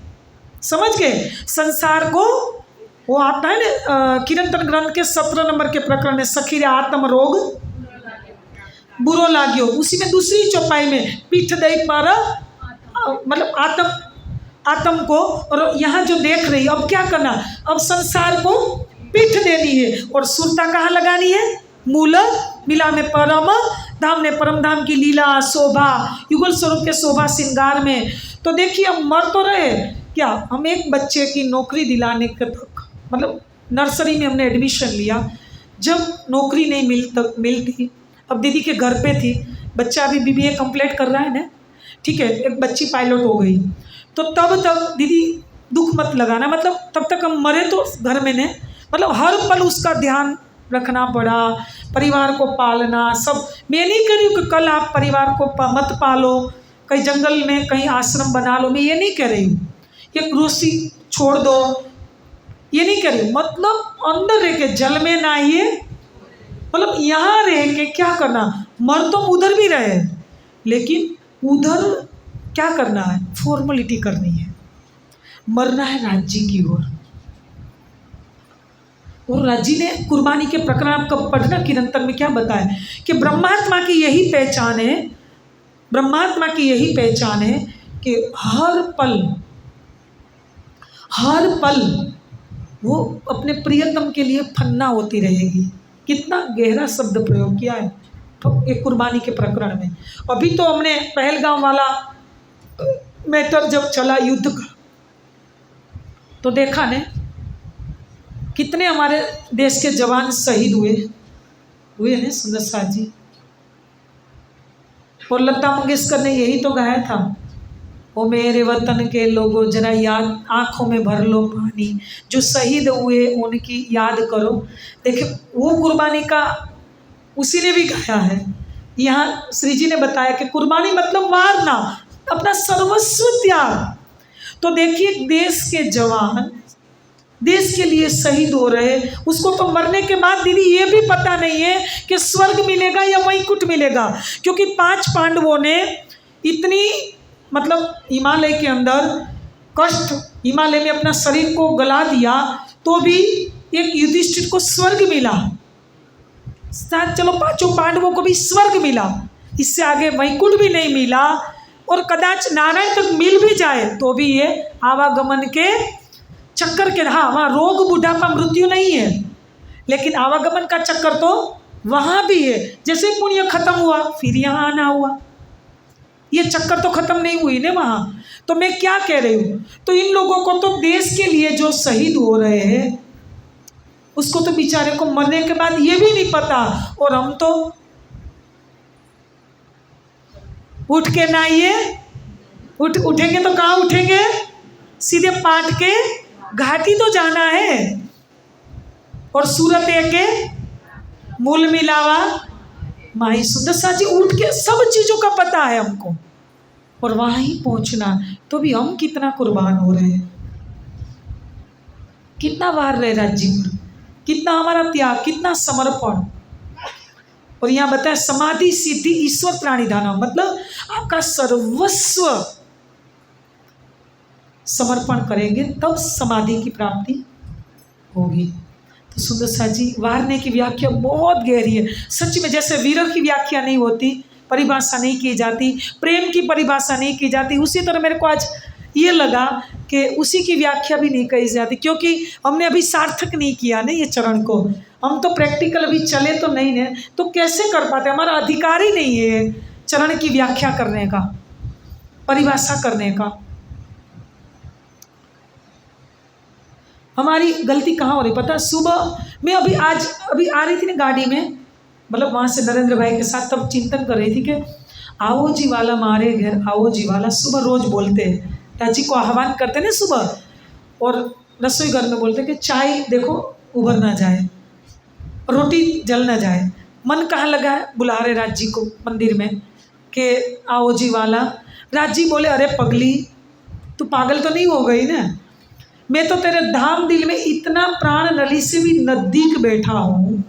समझ गए। संसार को, वो आता है ना कीर्तन ग्रंथ के 17 नंबर के प्रकरण में, सखीरे आत्म रोग बुरो लाग्यो, उसी में दूसरी चौपाई में पीठ दई पर, मतलब आत्म को, और यहाँ जो देख रही है अब क्या करना, अब संसार को पीठ देनी है और सुरता कहाँ लगानी है, मूल मिला में परम धाम ने, परम धाम की लीला शोभा युगल स्वरूप के शोभा श्रृंगार में। तो देखिए हम मर तो रहे क्या, हम एक बच्चे की नौकरी दिलाने के तक, मतलब नर्सरी में हमने एडमिशन लिया, जब नौकरी नहीं मिलती, अब दीदी के घर पे थी, बच्चा अभी BBA कंप्लीट कर रहा है ना, ठीक है, एक बच्ची पायलट हो गई, तो तब तक दीदी दुख मत लगाना, मतलब तब तक हम मरे तो घर में ने, मतलब हर पल उसका ध्यान रखना पड़ा, परिवार को पालना सब। मैं नहीं कह रही हूँ कि कल आप परिवार को मत पालो, कहीं जंगल में कहीं आश्रम बना लो, मैं ये नहीं कह रही हूँ, ये गृहस्थी छोड़ दो, ये नहीं कह रही, मतलब अंदर रह के जल में नहाइए, मतलब यहाँ रह के क्या करना, मर तो उधर भी रहे, लेकिन उधर क्या करना है, फॉर्मेलिटी करनी है, मरना है राज्य की ओर। और राज्य ने कुर्बानी के प्रकरण आपका पढ़ना कीर्तन में क्या बताया कि ब्रह्मात्मा की यही पहचान है, ब्रह्मात्मा की यही पहचान है कि हर पल वो अपने प्रियतम के लिए फन्ना होती रहेगी। कितना गहरा शब्द प्रयोग किया है तो एक कुर्बानी के प्रकरण में। अभी तो हमने पहलगाम वाला मैटर जब चला युद्ध का, तो देखा ने कितने हमारे देश के जवान शहीद हुए हैं सुंदर साथ जी। और लता मंगेशकर ने यही तो गाया था, ओ मेरे वतन के लोगों जरा याद आंखों में भर लो पानी, जो शहीद हुए उनकी याद करो। देखिए वो कुर्बानी का उसी ने भी गाया है। यहाँ श्री जी ने बताया कि कुर्बानी मतलब मारना, अपना सर्वस्व त्याग। तो देखिए देश के जवान देश के लिए शहीद हो रहे, उसको तो मरने के बाद दीदी ये भी पता नहीं है कि स्वर्ग मिलेगा या वैकुंठ मिलेगा, क्योंकि 5 पांडवों ने इतनी, मतलब हिमालय के अंदर कष्ट, हिमालय में अपना शरीर को गला दिया, तो भी एक युधिष्ठिर को स्वर्ग मिला, शायद चलो 5 पांडवों को भी स्वर्ग मिला, इससे आगे वैकुंठ भी नहीं मिला, और कदाच नारायण तक मिल भी जाए तो भी ये आवागमन के चक्कर के, हाँ वहाँ रोग बुढ़ापा मृत्यु नहीं है, लेकिन आवागमन का चक्कर तो वहाँ भी है। जैसे पुण्य खत्म हुआ फिर यहाँ आना हुआ, ये चक्कर तो खत्म नहीं हुई ना वहाँ। तो मैं क्या कह रही हूँ, तो इन लोगों को तो देश के लिए जो शहीद हो रहे हैं उसको तो बेचारे को मरने के बाद ये भी नहीं पता, और हम तो उठ के नहाइए, उठेंगे तो कहाँ उठेंगे, सीधे पाट के घाटी तो जाना है, और सूरत के मूल मिलावा माही सुंदर सा जी, उठ के सब चीज़ों का पता है हमको, और वहाँ ही पहुँचना। तो भी हम कितना कुर्बान हो रहे हैं, कितना बार रहे राज्य पर, कितना हमारा त्याग, कितना समर्पण। और यहाँ बताया समाधि सिद्धि ईश्वर प्राणिधानम, मतलब आपका सर्वस्व समर्पण करेंगे तब समाधि की प्राप्ति होगी। तो सुंदर सा जी वारने की व्याख्या बहुत गहरी है सच में। जैसे विरह की व्याख्या नहीं होती, परिभाषा नहीं की जाती, प्रेम की परिभाषा नहीं की जाती, उसी तरह मेरे को आज ये लगा कि उसी की व्याख्या भी नहीं कही जाती, क्योंकि हमने अभी सार्थक नहीं किया ना ये चरण को। हम तो प्रैक्टिकल अभी चले तो नहीं है, तो कैसे कर पाते, हमारा अधिकार ही नहीं है चरण की व्याख्या करने का, परिभाषा करने का। हमारी गलती कहाँ हो रही पता, सुबह मैं अभी आ रही थी ना गाड़ी में, मतलब वहाँ से नरेंद्र भाई के साथ, तब चिंतन कर रही थी कि आओ जी वाला मारे घर, आओ जी वाला सुबह रोज बोलते हैं, चाची को आह्वान करते ना सुबह, और रसोई घर में बोलते कि चाय देखो उभर ना जाए, रोटी जल ना जाए। मन कहाँ लगा है, बुला रहे राज जी को मंदिर में कि आओ जी वाला। राज जी बोले अरे पगली तू पागल तो नहीं हो गई ना, मैं तो तेरे धाम दिल में इतना प्राण नली से भी नज़दीक बैठा हूँ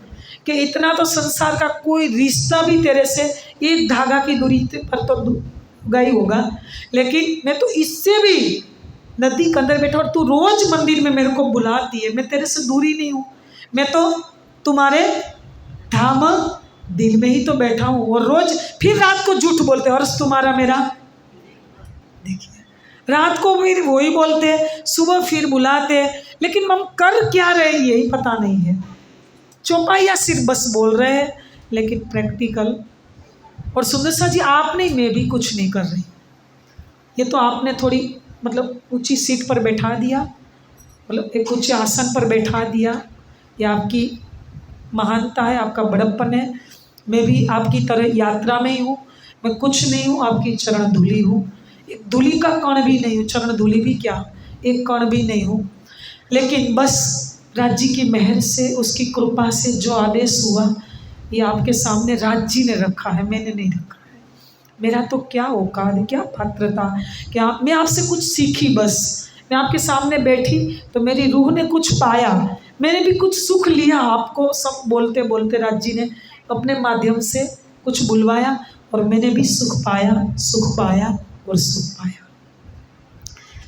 कि इतना तो संसार का कोई रिश्ता भी तेरे से एक धागा की दूरी पर तो गई होगा, लेकिन मैं तो इससे भी नज़दीक अंदर बैठा, और तू रोज मंदिर में मेरे को बुलाती है, मैं तेरे से दूरी नहीं हूँ, मैं तो तुम्हारे धाम दिल में ही तो बैठा हूँ। और रोज फिर रात को झूठ बोलते और तुम्हारा मेरा, देखिए रात को फिर वही बोलते हैं, सुबह फिर बुलाते हैं, लेकिन हम कर क्या रहे यही पता नहीं है। चौपाई या सिर्फ बस बोल रहे हैं, लेकिन प्रैक्टिकल। और सुंदर सा जी आप नहीं, मैं भी कुछ नहीं कर रही, ये तो आपने थोड़ी मतलब ऊंची सीट पर बैठा दिया, मतलब एक ऊंचे आसन पर बैठा दिया, ये आपकी महानता है, आपका बड़प्पन है। मैं भी आपकी तरह यात्रा में ही हूँ, मैं कुछ नहीं हूँ, आपकी चरण धूली हूँ, एक धूली का कण भी नहीं हूँ, चरण धूली भी क्या, एक कण भी नहीं हूँ। लेकिन बस राज जी की मेहर से, उसकी कृपा से जो आदेश हुआ ये आपके सामने राज जी ने रखा है, मैंने नहीं रखा है। मेरा तो क्या औकात, क्या पात्रता, क्या मैं आपसे कुछ सीखी, बस मैं आपके सामने बैठी तो मेरी रूह ने कुछ पाया, मैंने भी कुछ सुख लिया। आपको सब बोलते बोलते राज जी ने अपने माध्यम से कुछ बुलवाया, और मैंने भी सुख पाया, सुख पाया और सुख पाया।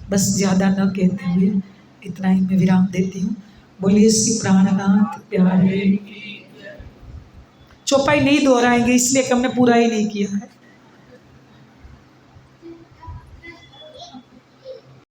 बस ज़्यादा न कहते हुए इतना ही मैं विराम देती हूँ। बोलिए श्री प्राणनाथ प्यारे। चौपाई नहीं दोहराएंगे इसलिए कि हमने पूरा ही नहीं किया है।